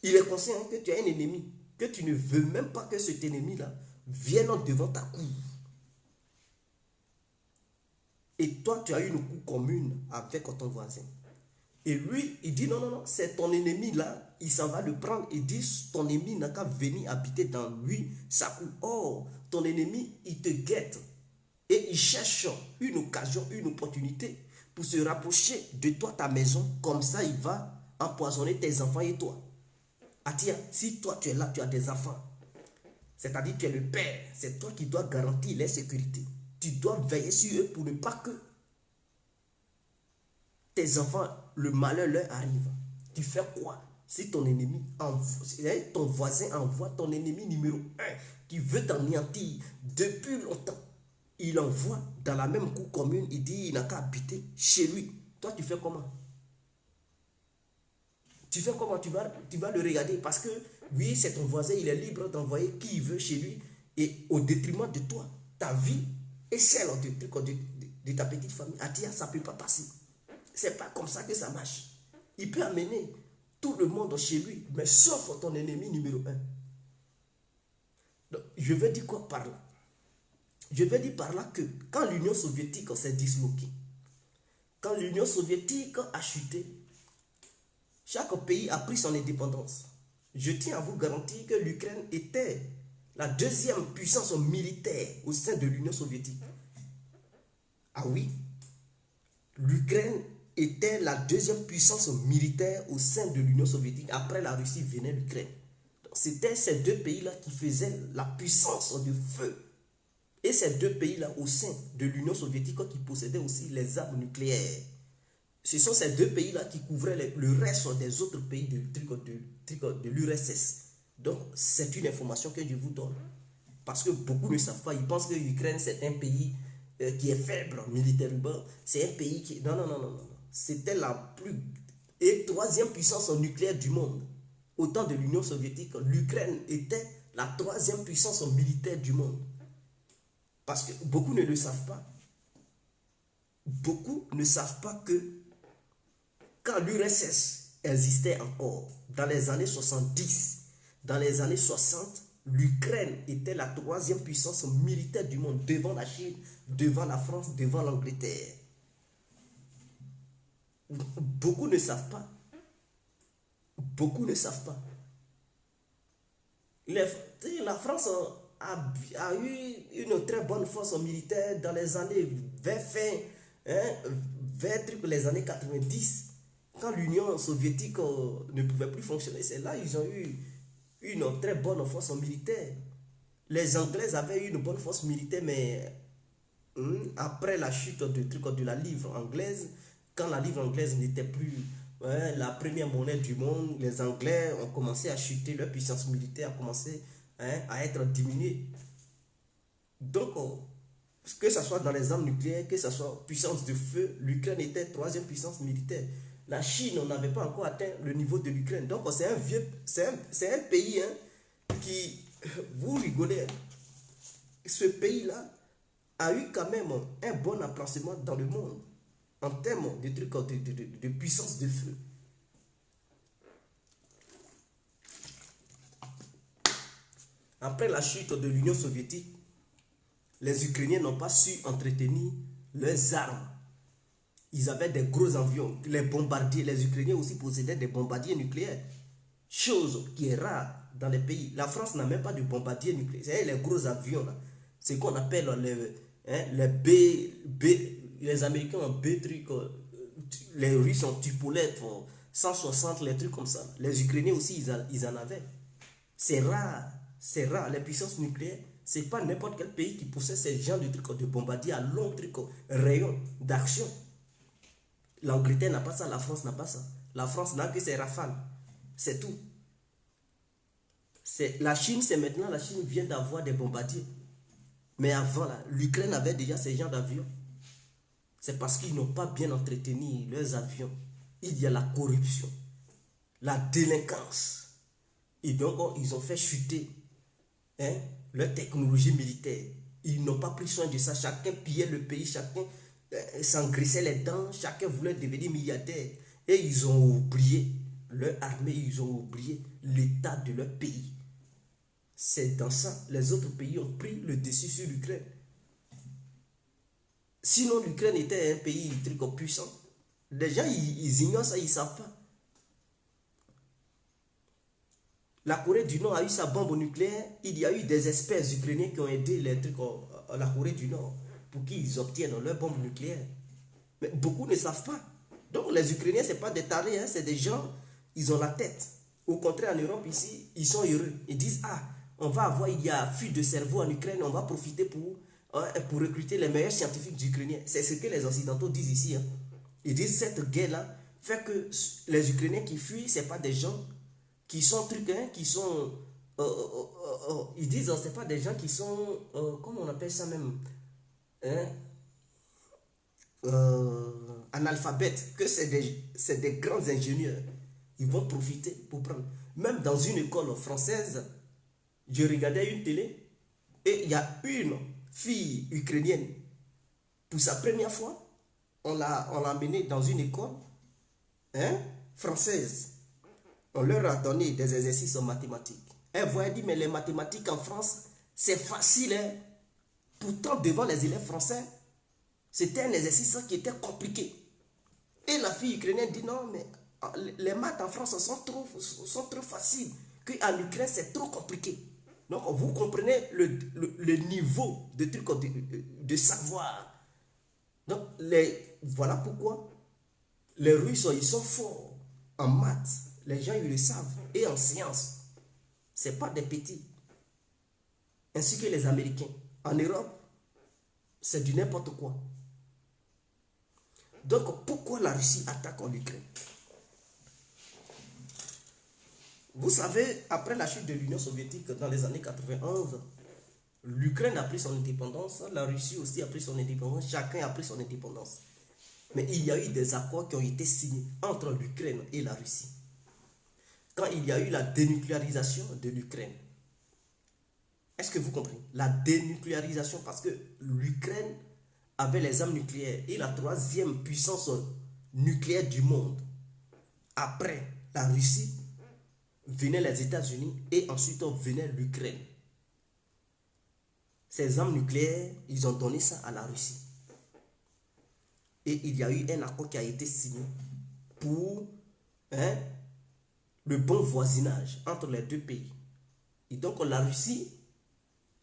Il est conscient que tu as un ennemi, que tu ne veux même pas que cet ennemi-là vienne devant ta cour. Et toi, tu as une cour commune avec ton voisin. Et lui, il dit non, non, non, c'est ton ennemi là, il s'en va le prendre et dit ton ennemi n'a qu'à venir habiter dans lui, sa cour. Or, ton ennemi, il te guette et il cherche une occasion, une opportunité pour se rapprocher de toi, ta maison. Comme ça, il va empoisonner tes enfants et toi. Ah tiens, si toi tu es là, tu as des enfants, c'est-à-dire que tu es le père, c'est toi qui dois garantir leur sécurité. Tu dois veiller sur eux pour ne pas que tes enfants, le malheur leur arrive. tu fais quoi si ton ennemi, ton voisin envoie ton ennemi numéro 1 qui veut t'anéantir depuis longtemps, il envoie dans la même cour commune, il dit il n'a qu'à habiter chez lui. Toi, tu fais comment? Tu fais comment? Tu vas le regarder parce que, oui, c'est ton voisin, il est libre d'envoyer qui il veut chez lui et au détriment de toi, ta vie et celle de ta petite famille. Atia, ça ne peut pas passer. C'est pas comme ça que ça marche. Il peut amener tout le monde chez lui, mais sauf ton ennemi numéro 1. Donc, je veux dire quoi par là? Je veux dire par là que quand l'Union soviétique s'est disloquée, quand l'Union soviétique a chuté, chaque pays a pris son indépendance. Je tiens à vous garantir que l'Ukraine était la deuxième puissance militaire au sein de l'Union soviétique. Ah oui, l'Ukraine était la deuxième puissance militaire au sein de l'Union soviétique. Après la Russie venait l'Ukraine. C'était ces deux pays-là qui faisaient la puissance du feu. Et ces deux pays-là au sein de l'Union soviétique qui possédaient aussi les armes nucléaires. Ce sont ces deux pays-là qui couvraient le reste des autres pays de l'URSS. Donc, c'est une information que je vous donne. Parce que beaucoup ne savent pas. Ils pensent que l'Ukraine, c'est un pays qui est faible militairement. C'est un pays qui... Non, non, non, non, non. C'était la plus... et troisième puissance nucléaire du monde. Au temps de l'Union soviétique, l'Ukraine était la troisième puissance militaire du monde. Parce que beaucoup ne le savent pas. Beaucoup ne savent pas que quand l'URSS existait encore, dans les années 70, dans les années 60, l'Ukraine était la troisième puissance militaire du monde, devant la Chine, devant la France, devant l'Angleterre. Beaucoup ne savent pas. Beaucoup ne savent pas. La France a eu une très bonne force militaire dans les années vers les années 90. Quand l'Union soviétique ne pouvait plus fonctionner, c'est là qu'ils ont eu une très bonne force militaire. Les Anglais avaient eu une bonne force militaire, mais après la chute de la livre anglaise, quand la livre anglaise n'était plus la première monnaie du monde, les Anglais ont commencé à chuter, leur puissance militaire a commencé à être diminuée. Donc, que ce soit dans les armes nucléaires, que ce soit puissance de feu, l'Ukraine était troisième puissance militaire. La Chine n'avait pas encore atteint le niveau de l'Ukraine. Donc, c'est un pays qui, vous rigolez, ce pays-là a eu quand même un bon emplacement dans le monde en termes de puissance de feu. Après la chute de l'Union soviétique, les Ukrainiens n'ont pas su entretenir leurs armes. Ils avaient des gros avions, les bombardiers. Les Ukrainiens aussi possédaient des bombardiers nucléaires. Chose qui est rare dans les pays. La France n'a même pas de bombardiers nucléaires. C'est les gros avions là. C'est ce qu'on appelle les Américains ont B trucs, les Russes ont Tupolev 160, les trucs comme ça. Les Ukrainiens aussi, ils en avaient. C'est rare. C'est rare. Les puissances nucléaires, c'est pas n'importe quel pays qui possède ces genres de trucs de bombardiers à long rayon d'action. L'Angleterre n'a pas ça, la France n'a pas ça. La France n'a que ses Rafales. C'est tout. La Chine, c'est maintenant, la Chine vient d'avoir des bombardiers. Mais avant, l'Ukraine avait déjà ces genres d'avions. C'est parce qu'ils n'ont pas bien entretenu leurs avions. Il y a la corruption, la délinquance. Et donc, ils ont fait chuter leur technologie militaire. Ils n'ont pas pris soin de ça. Chacun pillait le pays, chacun s'engraissait les dents, chacun voulait devenir milliardaire. Et ils ont oublié leur armée, ils ont oublié l'état de leur pays. C'est dans ça, les autres pays ont pris le dessus sur l'Ukraine. Sinon, l'Ukraine était un pays très puissant. Les gens, ils ignorent ça, ils ne savent pas. La Corée du Nord a eu sa bombe nucléaire. Il y a eu des experts ukrainiens qui ont aidé la Corée du Nord pour qu'ils obtiennent leur bombe nucléaire. Mais beaucoup ne savent pas. Donc les Ukrainiens, ce n'est pas des tarés, c'est des gens, ils ont la tête. Au contraire, en Europe, ici, ils sont heureux. Ils disent, on va avoir, il y a fuite de cerveau en Ukraine, on va profiter pour recruter les meilleurs scientifiques ukrainiens. C'est ce que les Occidentaux disent ici. Ils disent, cette guerre-là fait que les Ukrainiens qui fuient, ce n'est pas des gens qui sont trucs, hein, qui sont... ils disent, c'est pas des gens qui sont... comment on appelle ça même, hein, analphabètes, que c'est des grands ingénieurs. Ils vont profiter pour prendre. Même dans une école française, je regardais une télé et il y a une fille ukrainienne. Pour sa première fois, on l'a amenée dans une école, hein, française. On leur a donné des exercices en mathématiques. Elle voyait dire, mais les mathématiques en France, c'est facile. Hein? Pourtant, devant les élèves français, c'était un exercice qui était compliqué. Et la fille ukrainienne dit, non, mais les maths en France sont trop faciles. Qu'en Ukraine, c'est trop compliqué. Donc, vous comprenez le niveau de savoir. Donc, voilà pourquoi les Russes, ils sont forts en maths. Les gens, ils le savent. Et en sciences. Ce n'est pas des petits. Ainsi que les Américains. En Europe, c'est du n'importe quoi. Donc, pourquoi la Russie attaque en Ukraine? Vous savez, après la chute de l'Union soviétique dans les années 91, l'Ukraine a pris son indépendance, la Russie aussi a pris son indépendance, chacun a pris son indépendance. Mais il y a eu des accords qui ont été signés entre l'Ukraine et la Russie. Quand il y a eu la dénucléarisation de l'Ukraine, est-ce que vous comprenez? La dénucléarisation, parce que l'Ukraine avait les armes nucléaires et la troisième puissance nucléaire du monde. Après la Russie, venaient les États-Unis et ensuite venait l'Ukraine. Ces armes nucléaires, ils ont donné ça à la Russie. Et il y a eu un accord qui a été signé pour le bon voisinage entre les deux pays. Et donc la Russie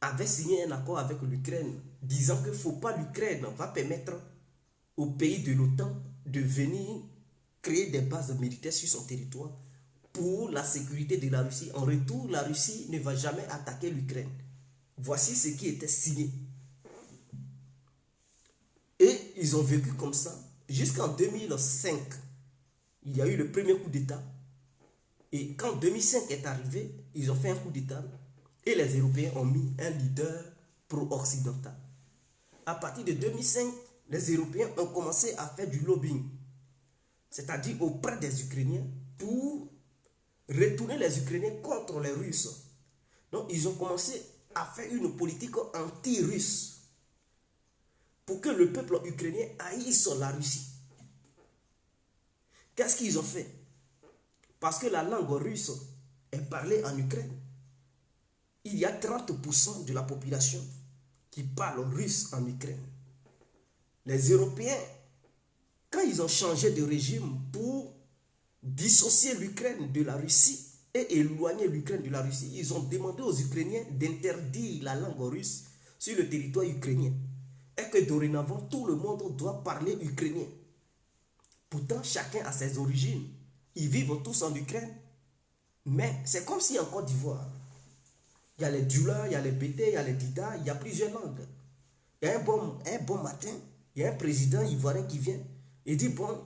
avait signé un accord avec l'Ukraine disant que faut pas l'Ukraine va permettre aux pays de l'OTAN de venir créer des bases militaires sur son territoire pour la sécurité de la Russie. En retour, la Russie ne va jamais attaquer l'Ukraine. Voici ce qui était signé. Et ils ont vécu comme ça jusqu'en 2005. Il y a eu le premier coup d'État. Et quand 2005 est arrivé, ils ont fait un coup d'État. Et les Européens ont mis un leader pro-occidental. À partir de 2005, les Européens ont commencé à faire du lobbying. C'est-à-dire auprès des Ukrainiens pour retourner les Ukrainiens contre les Russes. Donc ils ont commencé à faire une politique anti-russe pour que le peuple ukrainien haïsse la Russie. Qu'est-ce qu'ils ont fait? Parce que la langue russe est parlée en Ukraine. Il y a 30% de la population qui parle russe en Ukraine. Les Européens, quand ils ont changé de régime pour dissocier l'Ukraine de la Russie et éloigner l'Ukraine de la Russie, ils ont demandé aux Ukrainiens d'interdire la langue russe sur le territoire ukrainien. Et que dorénavant, tout le monde doit parler ukrainien. Pourtant, chacun a ses origines. Ils vivent tous en Ukraine. Mais c'est comme si en Côte d'Ivoire, il y a les Dula, il y a les Bété, il y a les Dida, il y a plusieurs langues. Il y a un bon matin, il y a un président ivoirien qui vient et dit, bon,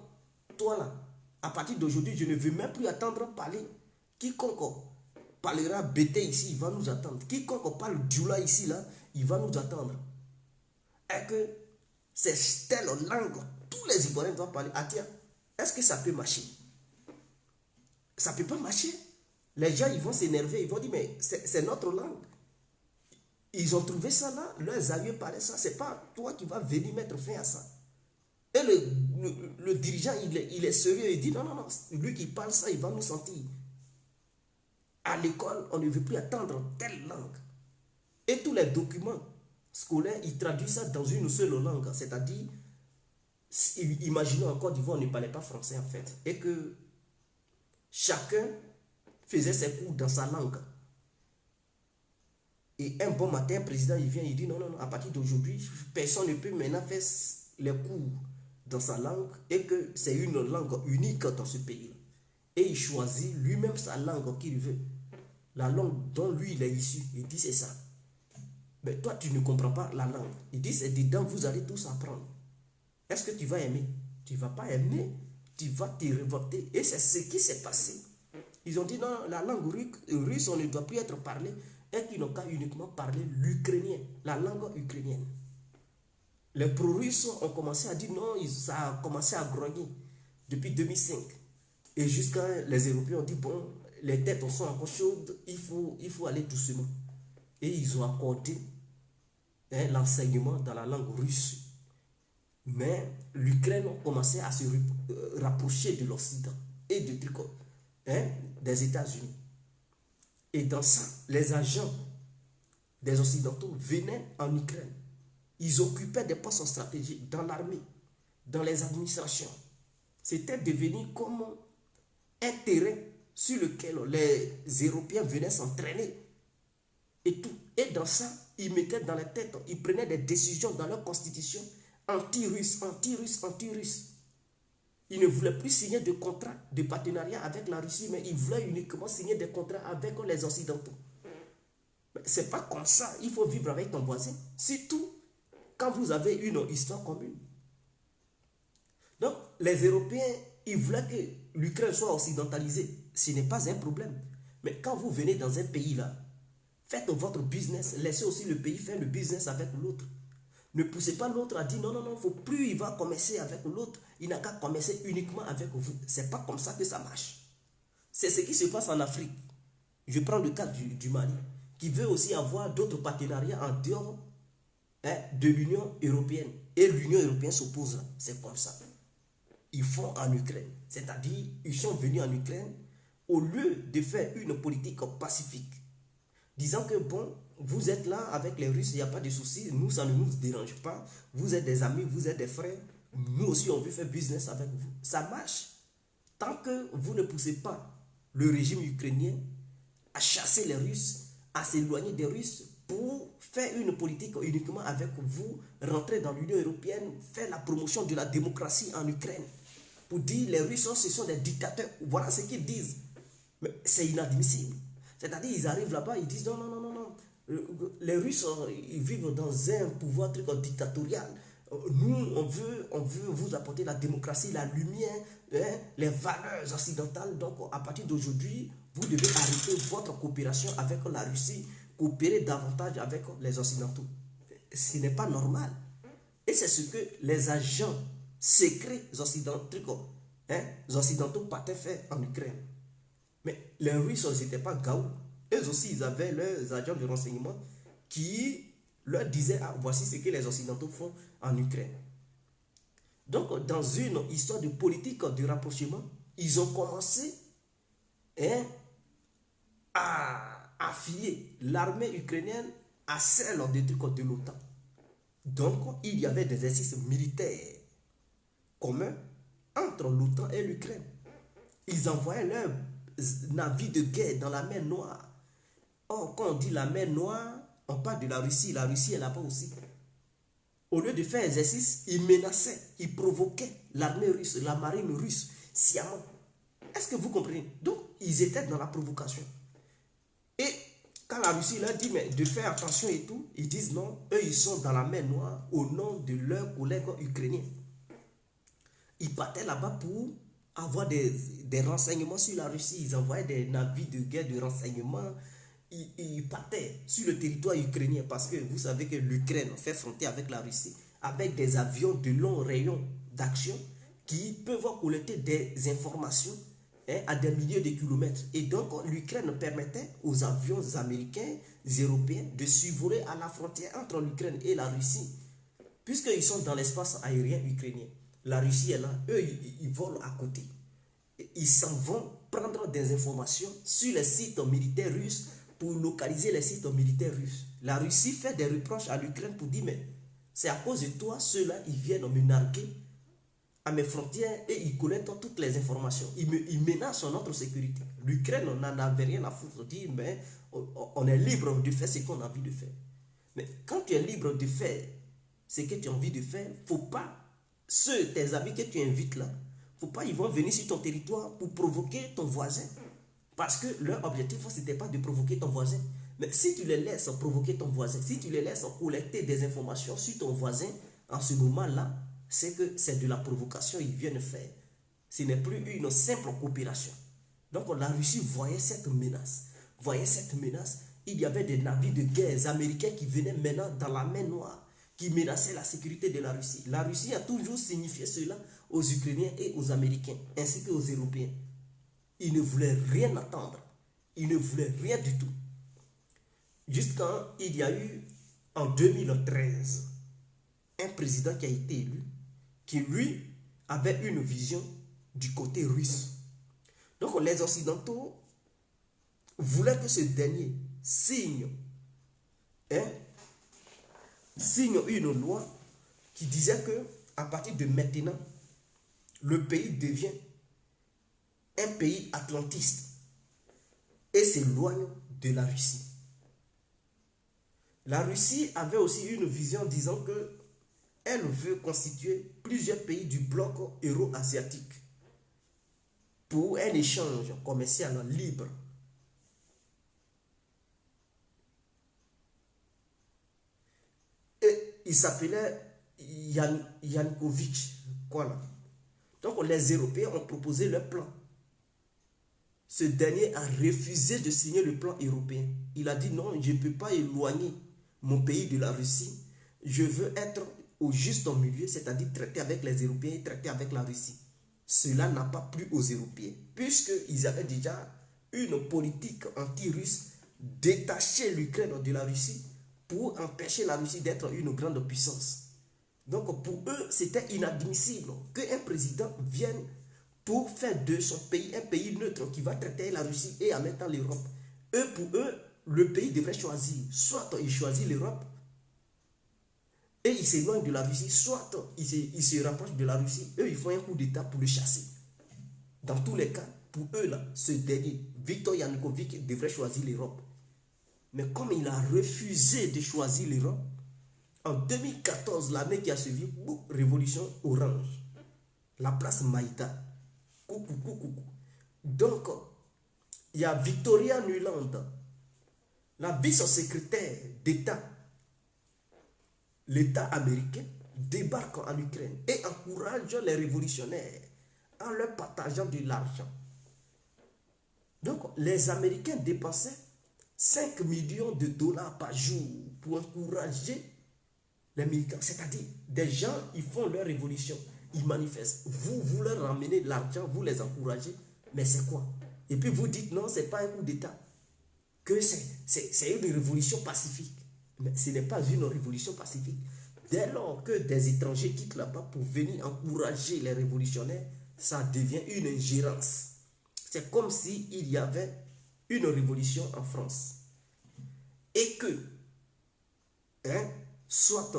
toi là, à partir d'aujourd'hui, je ne veux même plus attendre parler. Quiconque parlera Bété ici, il va nous attendre. Quiconque parle Dula ici, là, il va nous attendre. Et que c'est telle langue, tous les Ivoiriens doivent parler. Ah tiens, est-ce que ça peut marcher? Ça ne peut pas marcher. Les gens, ils vont s'énerver, ils vont dire, mais c'est notre langue. Ils ont trouvé ça là, leurs aïeux parlaient ça, c'est pas toi qui vas venir mettre fin à ça. Et le dirigeant, il est sérieux, il dit, non, lui qui parle ça, il va nous sentir. À l'école, on ne veut plus attendre telle langue. Et tous les documents scolaires, ils traduisent ça dans une seule langue. C'est-à-dire, imaginons en Côte d'Ivoire, on ne parlait pas français en fait. Et que chacun faisait ses cours dans sa langue. Et un bon matin, un président, il vient, il dit, non, à partir d'aujourd'hui, personne ne peut maintenant faire les cours dans sa langue et que c'est une langue unique dans ce pays. Et il choisit lui-même sa langue qu'il veut. La langue dont lui, il est issu. Il dit, c'est ça. Mais toi, tu ne comprends pas la langue. Il dit, c'est dedans, vous allez tous apprendre. Est-ce que tu vas aimer? Tu ne vas pas aimer. tu vas te révolter. Et c'est ce qui s'est passé. Ils ont dit non, la langue russe, on ne doit plus être parlée. Et qu'ils n'ont qu'à uniquement parler l'ukrainien, la langue ukrainienne. Les pro-russes ont commencé à dire non, ça a commencé à grogner depuis 2005. Et jusqu'à les Européens ont dit bon, les têtes sont encore chaudes, il faut aller doucement. Et ils ont accordé l'enseignement dans la langue russe. Mais l'Ukraine a commencé à se rapprocher de l'Occident et des États-Unis. Et dans ça, les agents des Occidentaux venaient en Ukraine. Ils occupaient des postes stratégiques dans l'armée, dans les administrations. C'était devenu comme un terrain sur lequel les Européens venaient s'entraîner. Et tout. Et dans ça, ils mettaient dans la tête, ils prenaient des décisions dans leur constitution anti-russe, anti-russe, anti-russe. Ils ne voulaient plus signer de contrat de partenariat avec la Russie, mais ils voulaient uniquement signer des contrats avec les Occidentaux. Ce n'est pas comme ça. Il faut vivre avec ton voisin. Surtout quand vous avez une histoire commune. Donc, les Européens, ils voulaient que l'Ukraine soit occidentalisée. Ce n'est pas un problème. Mais quand vous venez dans un pays là, faites votre business. Laissez aussi le pays faire le business avec l'autre. Ne poussez pas l'autre à dire non, non, non, faut plus il va commercer avec l'autre. Il n'a qu'à commercer uniquement avec vous. Ce n'est pas comme ça que ça marche. C'est ce qui se passe en Afrique. Je prends le cas du Mali, qui veut aussi avoir d'autres partenariats en dehors de l'Union européenne. Et l'Union européenne s'oppose là. C'est comme ça. Ils font en Ukraine. C'est-à-dire, ils sont venus en Ukraine au lieu de faire une politique pacifique. Disant que bon, vous êtes là avec les Russes, il n'y a pas de souci, nous, ça ne nous dérange pas. Vous êtes des amis, vous êtes des frères. Nous aussi, on veut faire business avec vous. Ça marche. Tant que vous ne poussez pas le régime ukrainien à chasser les Russes, à s'éloigner des Russes pour faire une politique uniquement avec vous, rentrer dans l'Union européenne, faire la promotion de la démocratie en Ukraine. Pour dire les Russes, ce sont des dictateurs. Voilà ce qu'ils disent. Mais c'est inadmissible. C'est-à-dire, ils arrivent là-bas, ils disent non, non, non, non, non. Les Russes, ils vivent dans un pouvoir dictatorial. Nous, on veut vous apporter la démocratie, la lumière, les valeurs occidentales. Donc, à partir d'aujourd'hui, vous devez arrêter votre coopération avec la Russie, coopérer davantage avec les Occidentaux. Ce n'est pas normal. Et c'est ce que les agents secrets occidentaux partaient faire en Ukraine. Mais les Russes, ils n'étaient pas gaou. Eux aussi, ils avaient leurs agents de renseignement qui leur disaient ah, voici ce que les Occidentaux font en Ukraine. Donc, dans une histoire de politique de rapprochement, ils ont commencé à affilier l'armée ukrainienne à celle de l'OTAN. Donc, il y avait des exercices militaires communs entre l'OTAN et l'Ukraine. Ils envoyaient leurs navires de guerre dans la mer Noire. Or, quand on dit la mer Noire, on parle de la Russie. La Russie est là-bas aussi. Au lieu de faire exercice, ils menaçaient, ils provoquaient l'armée russe, la marine russe, sciemment. Est-ce que vous comprenez? Donc, ils étaient dans la provocation. Et quand la Russie leur dit mais de faire attention et tout, ils disent non, eux ils sont dans la mer Noire au nom de leurs collègues ukrainiens. Ils partaient là-bas pour avoir des renseignements sur la Russie. Ils envoyaient des navires de guerre de renseignement. Ils partaient sur le territoire ukrainien parce que vous savez que l'Ukraine fait frontière avec la Russie avec des avions de long rayon d'action qui peuvent collecter des informations à des milliers de kilomètres. Et donc l'Ukraine permettait aux avions américains, européens de survoler à la frontière entre l'Ukraine et la Russie puisqu'ils sont dans l'espace aérien ukrainien. La Russie est là, eux ils volent à côté. Ils s'en vont prendre des informations sur les sites militaires russes pour localiser les sites militaires russes. La Russie fait des reproches à l'Ukraine pour dire mais c'est à cause de toi, ceux-là ils viennent me narguer à mes frontières et ils collectent toutes les informations. Ils menacent notre sécurité. L'Ukraine n'en avait rien à foutre. Dire mais on est libre de faire ce qu'on a envie de faire. Mais quand tu es libre de faire ce que tu as envie de faire, il ne faut pas tes amis que tu invites là, faut pas ils vont venir sur ton territoire pour provoquer ton voisin. Parce que leur objectif, ce n'était pas de provoquer ton voisin. Mais si tu les laisses provoquer ton voisin, si tu les laisses collecter des informations sur ton voisin, en ce moment-là, c'est que c'est de la provocation qu'ils viennent faire. Ce n'est plus une simple coopération. Donc la Russie voyait cette menace. Il y avait des navires de guerre américains qui venaient maintenant dans la mer Noire, qui menaçaient la sécurité de la Russie. La Russie a toujours signifié cela aux Ukrainiens et aux Américains, ainsi qu'aux Européens. Ils ne voulaient rien attendre. Ils ne voulaient rien du tout. Jusqu'à il y a eu, en 2013, un président qui a été élu, qui lui avait une vision du côté russe. Donc les Occidentaux voulaient que ce dernier signe une loi qui disait que à partir de maintenant, le pays devient un pays atlantiste et s'éloigne de la Russie. La Russie avait aussi une vision disant que elle veut constituer plusieurs pays du bloc euro-asiatique pour un échange commercial libre. Et il s'appelait Yanukovych. Voilà. Donc les Européens ont proposé leur plan. Ce dernier a refusé de signer le plan européen. Il a dit non, je ne peux pas éloigner mon pays de la Russie. Je veux être au juste milieu, c'est-à-dire traiter avec les Européens et traiter avec la Russie. Cela n'a pas plu aux Européens, puisqu'ils avaient déjà une politique anti-russe, détacher l'Ukraine de la Russie pour empêcher la Russie d'être une grande puissance. Donc pour eux, c'était inadmissible qu'un président vienne pour faire de son pays un pays neutre qui va traiter la Russie et en même temps l'Europe. Pour eux, le pays devrait choisir. Soit il choisit l'Europe et il s'éloigne de la Russie, soit il se rapproche de la Russie. Eux, ils font un coup d'État pour le chasser. Dans tous les cas, pour eux, là, ce dernier, Viktor Yanukovych, devrait choisir l'Europe. Mais comme il a refusé de choisir l'Europe, en 2014, l'année qui a suivi, révolution orange. La place Maïda. Coucou. Donc, il y a Victoria Nuland, la vice-secrétaire d'État, l'État américain, débarque en Ukraine et encourage les révolutionnaires en leur partageant de l'argent. Donc, les Américains dépensaient 5 millions de dollars par jour pour encourager les militants. C'est-à-dire, des gens, ils font leur révolution, ils manifestent. Vous leur ramenez de l'argent, vous les encouragez, mais c'est quoi? Et puis vous dites non, ce n'est pas un coup d'État, que c'est une révolution pacifique. Mais ce n'est pas une révolution pacifique. Dès lors que des étrangers quittent là-bas pour venir encourager les révolutionnaires, ça devient une ingérence. C'est comme s'il y avait une révolution en France. Et que, soit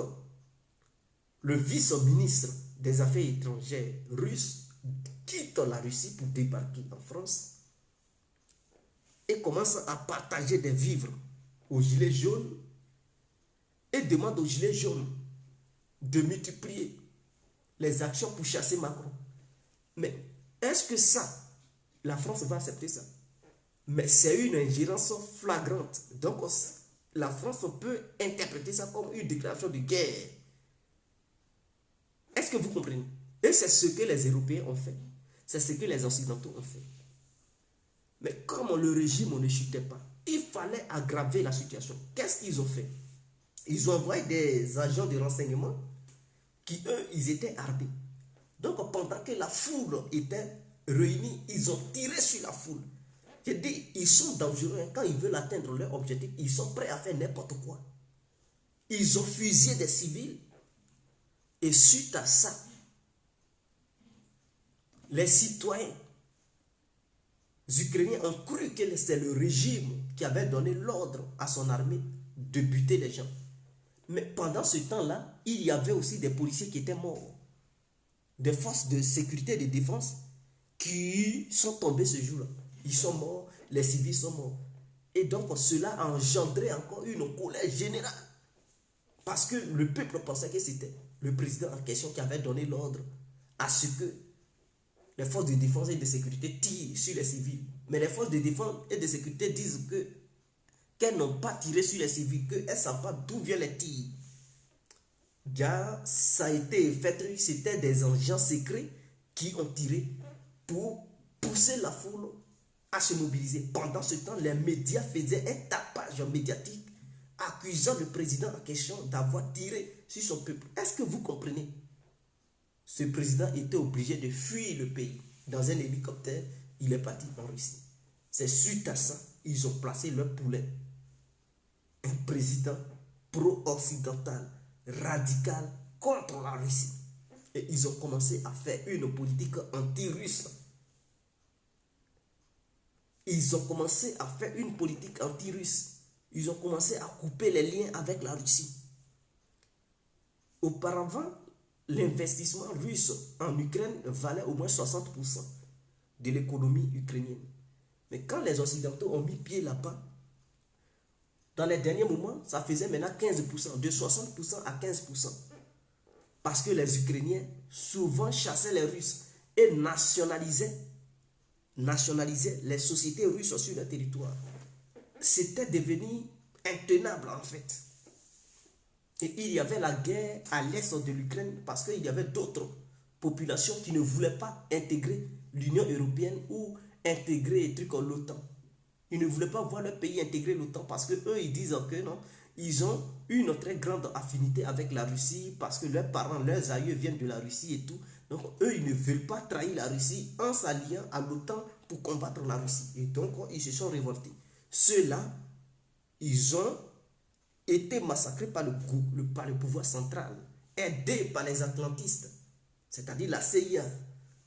le vice-ministre des Affaires étrangères russe quitte la Russie pour débarquer en France et commence à partager des vivres aux gilets jaunes et demande aux gilets jaunes de multiplier les actions pour chasser Macron. Mais est-ce que ça, la France va accepter ça? Mais c'est une ingérence flagrante. Donc la France peut interpréter ça comme une déclaration de guerre. Est-ce que vous comprenez? Et c'est ce que les Européens ont fait. C'est ce que les Occidentaux ont fait. Mais comme le régime ne chutait pas, il fallait aggraver la situation. Qu'est-ce qu'ils ont fait? Ils ont envoyé des agents de renseignement qui, eux, ils étaient armés. Donc, pendant que la foule était réunie, ils ont tiré sur la foule. J'ai dit, ils sont dangereux. Quand ils veulent atteindre leur objectif, ils sont prêts à faire n'importe quoi. Ils ont fusillé des civils. Et suite à ça, les citoyens ukrainiens ont cru que c'est le régime qui avait donné l'ordre à son armée de buter les gens. Mais pendant ce temps-là, il y avait aussi des policiers qui étaient morts. Des forces de sécurité et de défense qui sont tombés ce jour-là. Ils sont morts, les civils sont morts. Et donc cela a engendré encore une colère générale. Parce que le peuple pensait que c'était le président en question qui avait donné l'ordre à ce que les forces de défense et de sécurité tirent sur les civils. Mais les forces de défense et de sécurité disent qu'elles n'ont pas tiré sur les civils, qu'elles ne savent pas d'où viennent les tirs. Car ça a été fait, c'était des agents secrets qui ont tiré pour pousser la foule à se mobiliser. Pendant ce temps, les médias faisaient un tapage médiatique accusant le président en question d'avoir tiré sur son peuple. Est-ce que vous comprenez? Ce président était obligé de fuir le pays. Dans un hélicoptère, il est parti en Russie. C'est suite à ça, ils ont placé leur poulet. Un président pro-occidental, radical, contre la Russie. Et ils ont commencé à faire une politique anti-russe. Ils ont commencé à faire une politique anti-russe. Ils ont commencé à couper les liens avec la Russie. Auparavant, l'investissement russe en Ukraine valait au moins 60% de l'économie ukrainienne. Mais quand les Occidentaux ont mis pied là-bas, dans les derniers moments, ça faisait maintenant 15%, de 60% à 15%. Parce que les Ukrainiens souvent chassaient les Russes et nationalisaient les sociétés russes sur le territoire. C'était devenu intenable en fait. Et il y avait la guerre à l'est de l'Ukraine parce qu'il y avait d'autres populations qui ne voulaient pas intégrer l'Union européenne ou intégrer l'OTAN. Ils ne voulaient pas voir leur pays intégrer l'OTAN parce que eux ils disent que non, ils ont une très grande affinité avec la Russie parce que leurs parents, leurs aïeux viennent de la Russie et tout. Donc eux ils ne veulent pas trahir la Russie en s'alliant à l'OTAN pour combattre la Russie. Et donc ils se sont révoltés. Ceux-là, ils ont été massacrés par le pouvoir central, aidés par les atlantistes, c'est-à-dire la CIA.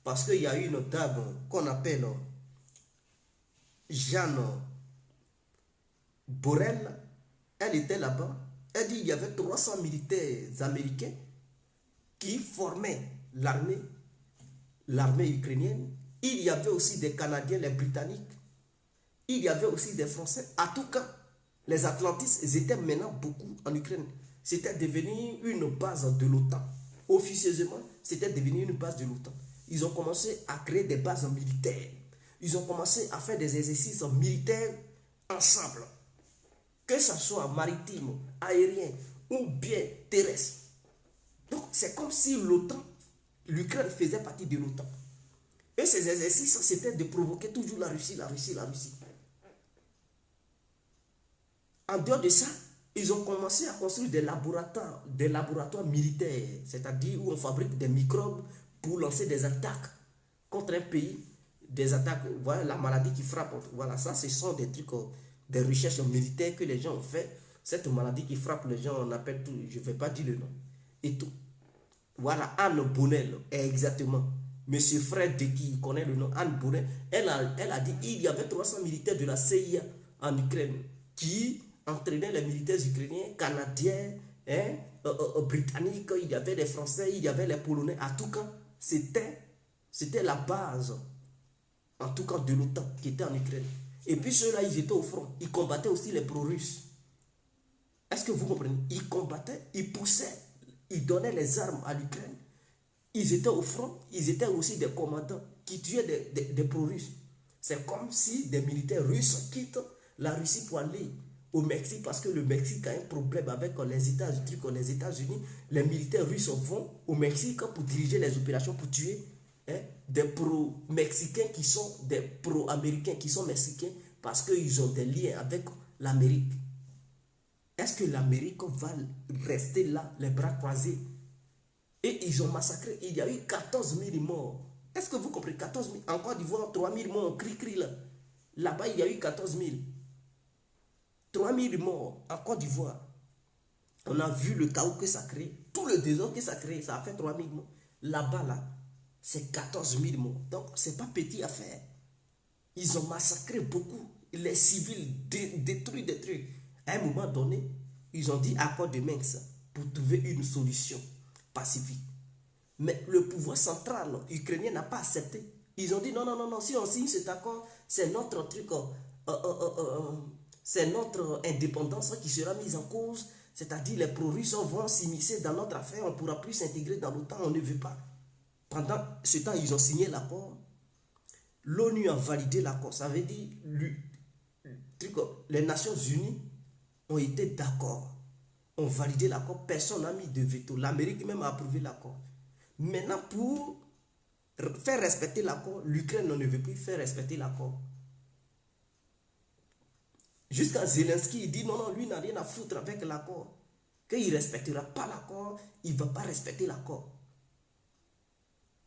Parce qu'il y a une dame qu'on appelle Jeanne Borrell, elle était là-bas. Elle dit qu'il y avait 300 militaires américains qui formaient l'armée ukrainienne. Il y avait aussi des Canadiens, les Britanniques. Il y avait aussi des Français. À tout cas, les atlantistes ils étaient maintenant beaucoup en Ukraine. C'était devenu une base de l'OTAN. Officieusement, c'était devenu une base de l'OTAN. Ils ont commencé à créer des bases militaires. Ils ont commencé à faire des exercices militaires ensemble. Que ce soit maritime, aérien ou bien terrestre. Donc, c'est comme si l'Ukraine faisait partie de l'OTAN. Et ces exercices, c'était de provoquer toujours la Russie. En dehors de ça, ils ont commencé à construire des laboratoires militaires, c'est-à-dire où on fabrique des microbes pour lancer des attaques contre un pays, des attaques, voilà la maladie qui frappe, voilà ça, ce sont des trucs, des recherches militaires que les gens ont fait. Cette maladie qui frappe les gens, on appelle tout, je ne vais pas dire le nom, et tout. Voilà, Anne Bonnell, exactement. Monsieur Fred qui connaît le nom, Anne Bonnell, elle a dit il y avait 300 militaires de la CIA en Ukraine qui entraînaient les militaires ukrainiens, canadiens, britanniques, il y avait les Français, il y avait les Polonais. En tout cas, c'était la base, en tout cas de l'OTAN qui était en Ukraine. Et puis ceux-là, ils étaient au front. Ils combattaient aussi les pro-russes. Est-ce que vous comprenez? Ils combattaient, ils poussaient, ils donnaient les armes à l'Ukraine. Ils étaient au front, ils étaient aussi des commandants qui tuaient des pro-russes. C'est comme si des militaires russes quittent la Russie pour aller au Mexique parce que le Mexique a un problème avec les États-Unis. Les militaires russes vont au Mexique pour diriger les opérations pour tuer des pro-mexicains qui sont des pro-américains qui sont mexicains parce qu'ils ont des liens avec l'Amérique. Est-ce que l'Amérique va rester là, les bras croisés? Et ils ont massacré. Il y a eu 14 000 morts. Est-ce que vous comprenez? 14 000. En Côte d'Ivoire, 3 000 morts. Cri-cri là. Là-bas, il y a eu 14 000. 3 000 morts en Côte d'Ivoire. On a vu le chaos que ça crée. Tout le désordre que ça crée, ça a fait 3 000 morts. Là-bas, là, c'est 14 000 morts. Donc, ce n'est pas petit à faire. Ils ont massacré beaucoup. Les civils détruits. À un moment donné, ils ont dit accord de Minsk pour trouver une solution pacifique. Mais le pouvoir central ukrainien n'a pas accepté. Ils ont dit non, si on signe cet accord, c'est notre truc, c'est notre indépendance qui sera mise en cause. C'est-à-dire les pro-russes vont s'immiscer dans notre affaire, on ne pourra plus s'intégrer dans l'OTAN, on ne veut pas. Pendant ce temps, ils ont signé l'accord. L'ONU a validé l'accord. Ça veut dire les Nations Unies ont été d'accord, ont validé l'accord, personne n'a mis de veto. L'Amérique même a approuvé l'accord. Maintenant, pour faire respecter l'accord, l'Ukraine ne veut plus faire respecter l'accord. Jusqu'à Zelensky, il dit non, non, lui n'a rien à foutre avec l'accord. Qu'il ne respectera pas l'accord, il ne va pas respecter l'accord.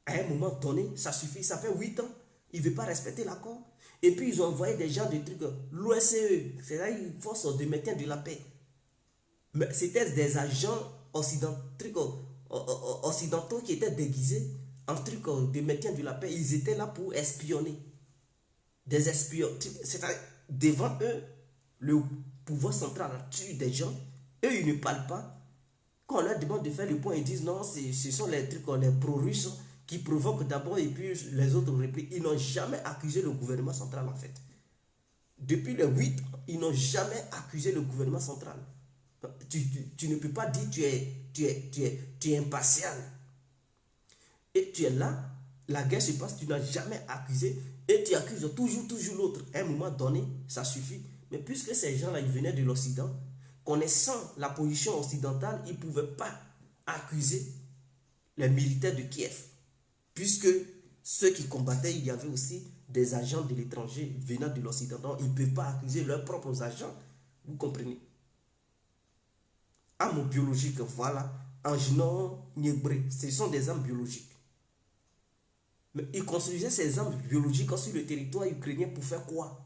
À un moment donné, ça suffit, ça fait 8 ans, il ne veut pas respecter l'accord. Et puis ils ont envoyé des gens de trucs, l'OSCE, c'est-à-dire une force de maintien de la paix. Mais c'était des agents occidentaux qui étaient déguisés en truc de maintien de la paix. Ils étaient là pour espionner. Des espions. C'est-à-dire, devant eux, le pouvoir central tue des gens. Eux, ils ne parlent pas. Quand on leur demande de faire le point, ils disent non, ce sont les trucs, les pro-russes qui provoquent d'abord et puis les autres répliquent. Ils n'ont jamais accusé le gouvernement central en fait. Depuis les 8 ans, ils n'ont jamais accusé le gouvernement central. Tu ne peux pas dire tu es impartial. Et tu es là, la guerre se passe, tu n'as jamais accusé et tu accuses toujours l'autre. À un moment donné, ça suffit. Mais puisque ces gens-là, ils venaient de l'Occident, connaissant la position occidentale, ils ne pouvaient pas accuser les militaires de Kiev. Puisque ceux qui combattaient, il y avait aussi des agents de l'étranger venant de l'Occident. Donc, ils ne peuvent pas accuser leurs propres agents. Vous comprenez? Armes biologiques, voilà. Angenon, Niebré, ce sont des armes biologiques. Mais ils construisaient ces armes biologiques sur le territoire ukrainien pour faire quoi?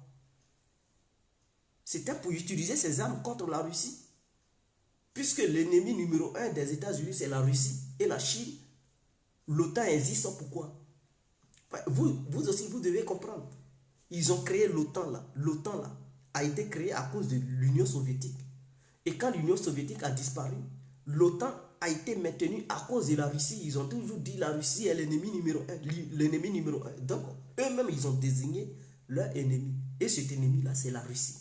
C'était pour utiliser ces armes contre la Russie. Puisque l'ennemi numéro 1 des États-Unis, c'est la Russie et la Chine. L'OTAN existe pourquoi? Vous aussi, vous devez comprendre. Ils ont créé l'OTAN là. L'OTAN là a été créé à cause de l'Union soviétique. Et quand l'Union soviétique a disparu, l'OTAN a été maintenue à cause de la Russie. Ils ont toujours dit la Russie est l'ennemi numéro 1. L'ennemi numéro 1. Donc, eux-mêmes, ils ont désigné leur ennemi. Et cet ennemi-là, c'est la Russie.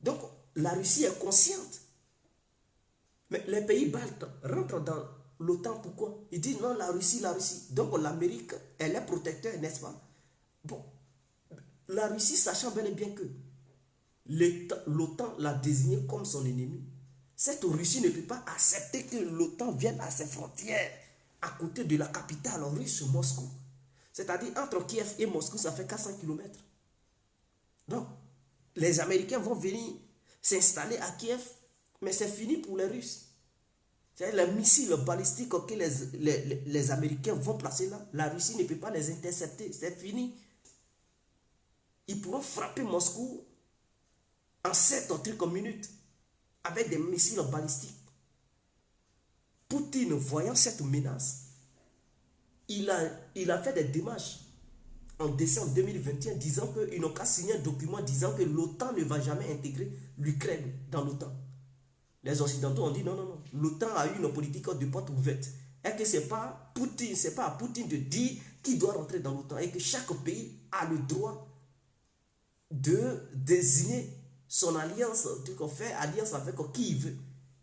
Donc, la Russie est consciente. Mais les pays baltes rentrent dans l'OTAN, pourquoi? Ils disent non, la Russie. Donc, l'Amérique, elle est protecteur, n'est-ce pas? Bon, la Russie, sachant bel et bien que l'OTAN l'a désigné comme son ennemi, cette Russie ne peut pas accepter que l'OTAN vienne à ses frontières, à côté de la capitale russe, Moscou. C'est-à-dire, entre Kiev et Moscou, ça fait 400 km. Donc, les Américains vont venir s'installer à Kiev, mais c'est fini pour les Russes. C'est-à-dire, les missiles balistiques que les Américains vont placer là, la Russie ne peut pas les intercepter, c'est fini. Ils pourront frapper Moscou en 7 minutes avec des missiles balistiques. Poutine, voyant cette menace, il a fait des démarches en décembre 2021 disant qu'ils n'ont qu'à signer un document disant que l'OTAN ne va jamais intégrer l'Ukraine dans l'OTAN. Les Occidentaux ont dit non, non, non. L'OTAN a eu une politique de porte ouverte. Et que ce n'est pas à Poutine de dire qui doit rentrer dans l'OTAN. Et que chaque pays a le droit de désigner son alliance, faire alliance avec qui il veut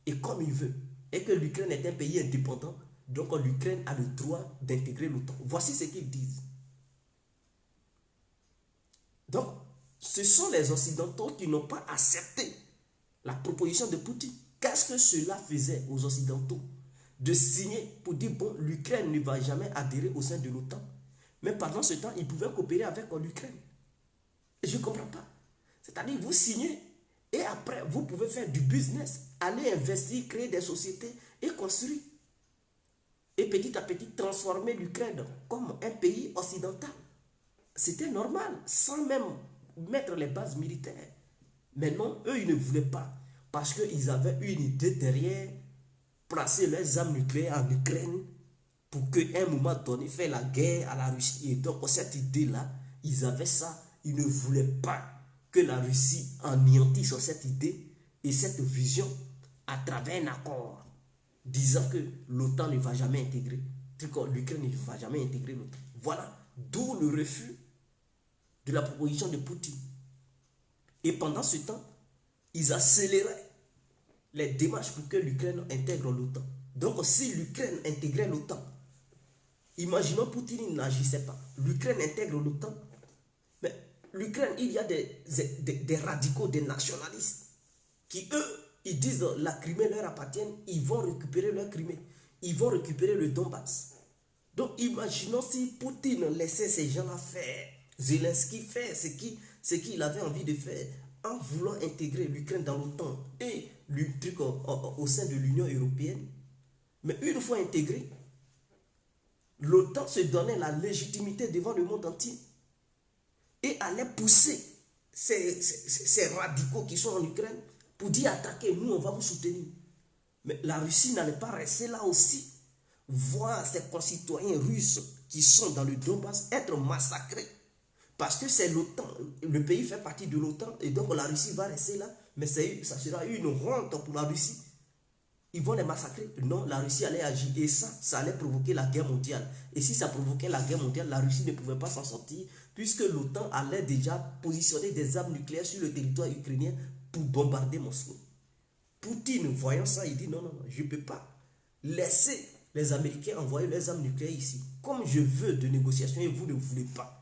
et comme il veut. Et que l'Ukraine est un pays indépendant. Donc l'Ukraine a le droit d'intégrer l'OTAN. Voici ce qu'ils disent. Donc, ce sont les Occidentaux qui n'ont pas accepté la proposition de Poutine. Qu'est-ce que cela faisait aux Occidentaux? De signer pour dire, bon, l'Ukraine ne va jamais adhérer au sein de l'OTAN. Mais pendant ce temps, ils pouvaient coopérer avec l'Ukraine. Je ne comprends pas. C'est-à-dire, vous signez et après, vous pouvez faire du business, aller investir, créer des sociétés et construire. Et petit à petit, transformer l'Ukraine comme un pays occidental. C'était normal, sans même mettre les bases militaires. Mais non, eux, ils ne voulaient pas. Parce qu'ils avaient une idée derrière, placer leurs armes nucléaires en Ukraine pour qu'à un moment donné, faire la guerre à la Russie. Et donc, cette idée-là, ils avaient ça. Ils ne voulaient pas que la Russie anéantisse cette idée et cette vision à travers un accord disant que l'OTAN ne va jamais intégrer. L'Ukraine ne va jamais intégrer l'OTAN. Voilà. D'où le refus de la proposition de Poutine. Et pendant ce temps, ils accéléraient les démarches pour que l'Ukraine intègre l'OTAN. Donc, si l'Ukraine intégrait l'OTAN, imaginons Poutine n'agissait pas. L'Ukraine intègre l'OTAN. Mais l'Ukraine, il y a des radicaux, des nationalistes, qui eux, ils disent la Crimée leur appartient, ils vont récupérer leur Crimée. Ils vont récupérer le Donbass. Donc imaginons si Poutine laissait ces gens-là faire. Zelensky fait ce qu'il avait envie de faire en voulant intégrer l'Ukraine dans l'OTAN et le truc au sein de l'Union européenne. Mais une fois intégré, l'OTAN se donnait la légitimité devant le monde entier et allait pousser ces radicaux qui sont en Ukraine pour dire attaquez, nous on va vous soutenir. Mais la Russie n'allait pas rester là aussi, voir ses concitoyens russes qui sont dans le Donbass être massacrés. Parce que c'est l'OTAN, le pays fait partie de l'OTAN et donc la Russie va rester là. Mais ça sera une honte pour la Russie. Ils vont les massacrer. Non, la Russie allait agir et ça allait provoquer la guerre mondiale. Et si ça provoquait la guerre mondiale, la Russie ne pouvait pas s'en sortir puisque l'OTAN allait déjà positionner des armes nucléaires sur le territoire ukrainien pour bombarder Moscou. Poutine, voyant ça, il dit non, non, non, je ne peux pas laisser les Américains envoyer leurs armes nucléaires ici. Comme je veux de négociations et vous ne voulez pas.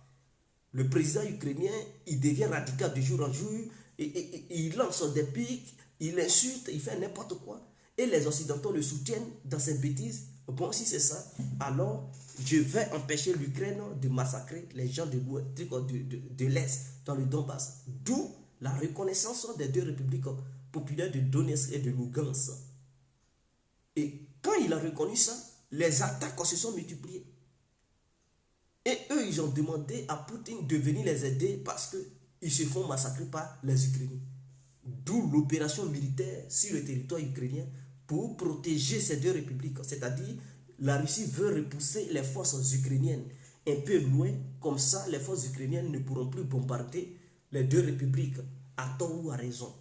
Le président ukrainien, il devient radical de jour en jour, et il lance des pics, il insulte, il fait n'importe quoi. Et les Occidentaux le soutiennent dans ses bêtises. Bon, si c'est ça, alors je vais empêcher l'Ukraine de massacrer les gens de l'Est, dans le Donbass. D'où la reconnaissance des deux républiques populaires de Donetsk et de Lugansk. Et quand il a reconnu ça, les attaques se sont multipliées. Et eux, ils ont demandé à Poutine de venir les aider parce qu'ils se font massacrer par les Ukrainiens. D'où l'opération militaire sur le territoire ukrainien pour protéger ces deux républiques. C'est-à-dire, la Russie veut repousser les forces ukrainiennes un peu loin. Comme ça, les forces ukrainiennes ne pourront plus bombarder les deux républiques à tort ou à raison.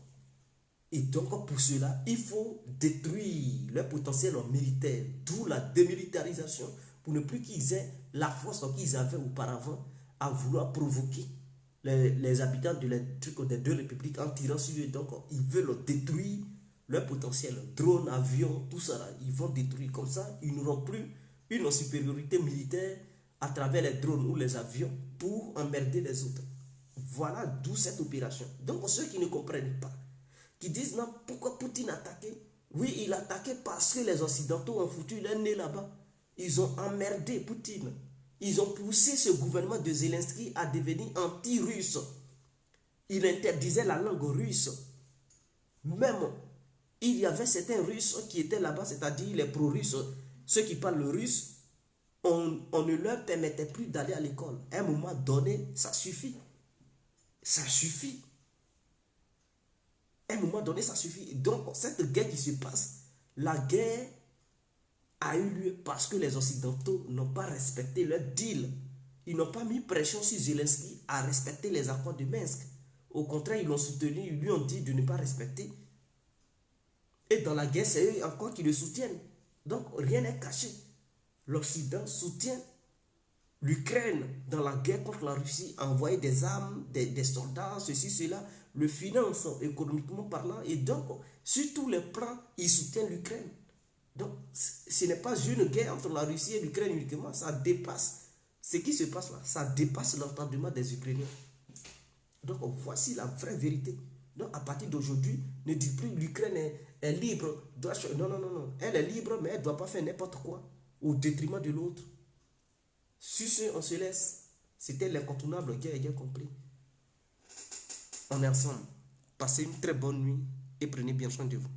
Et donc, pour cela, il faut détruire leur potentiel militaire. D'où la démilitarisation pour ne plus qu'ils aient la force qu'ils avaient auparavant à vouloir provoquer les habitants des deux républiques en tirant sur eux. Donc, ils veulent détruire leur potentiel. Drones, avions, tout ça, là, ils vont détruire. Comme ça, ils n'auront plus une supériorité militaire à travers les drones ou les avions pour emmerder les autres. Voilà d'où cette opération. Donc, ceux qui ne comprennent pas, qui disent non, pourquoi Poutine attaquait? Oui, il attaquait parce que les Occidentaux ont foutu leur nez là-bas. Ils ont emmerdé Poutine. Ils ont poussé ce gouvernement de Zelensky à devenir anti-russe. Il interdisait la langue russe. Même, il y avait certains Russes qui étaient là-bas, c'est-à-dire les pro-russes, ceux qui parlent le russe, on ne leur permettait plus d'aller à l'école. À un moment donné, ça suffit. Ça suffit. À un moment donné, ça suffit. Donc, cette guerre qui se passe, la guerre a eu lieu parce que les Occidentaux n'ont pas respecté leur deal. Ils n'ont pas mis pression sur Zelensky à respecter les accords de Minsk. Au contraire, ils l'ont soutenu, ils lui ont dit de ne pas respecter. Et dans la guerre, c'est eux encore qui le soutiennent. Donc, rien n'est caché. L'Occident soutient l'Ukraine dans la guerre contre la Russie, a envoyé des armes, des soldats, ceci, cela, le finance économiquement parlant. Et donc, sur tous les plans, ils soutiennent l'Ukraine. Donc, ce n'est pas une guerre entre la Russie et l'Ukraine uniquement, ça dépasse ce qui se passe là, ça dépasse l'entendement des Ukrainiens. Donc, voici la vraie vérité. Donc, à partir d'aujourd'hui, ne dites plus l'Ukraine est libre. Non, non, non, non. Elle est libre, mais elle ne doit pas faire n'importe quoi au détriment de l'autre. Sur ce, on se laisse. C'était l'incontournable guerre compris. On est ensemble. Passez une très bonne nuit et prenez bien soin de vous.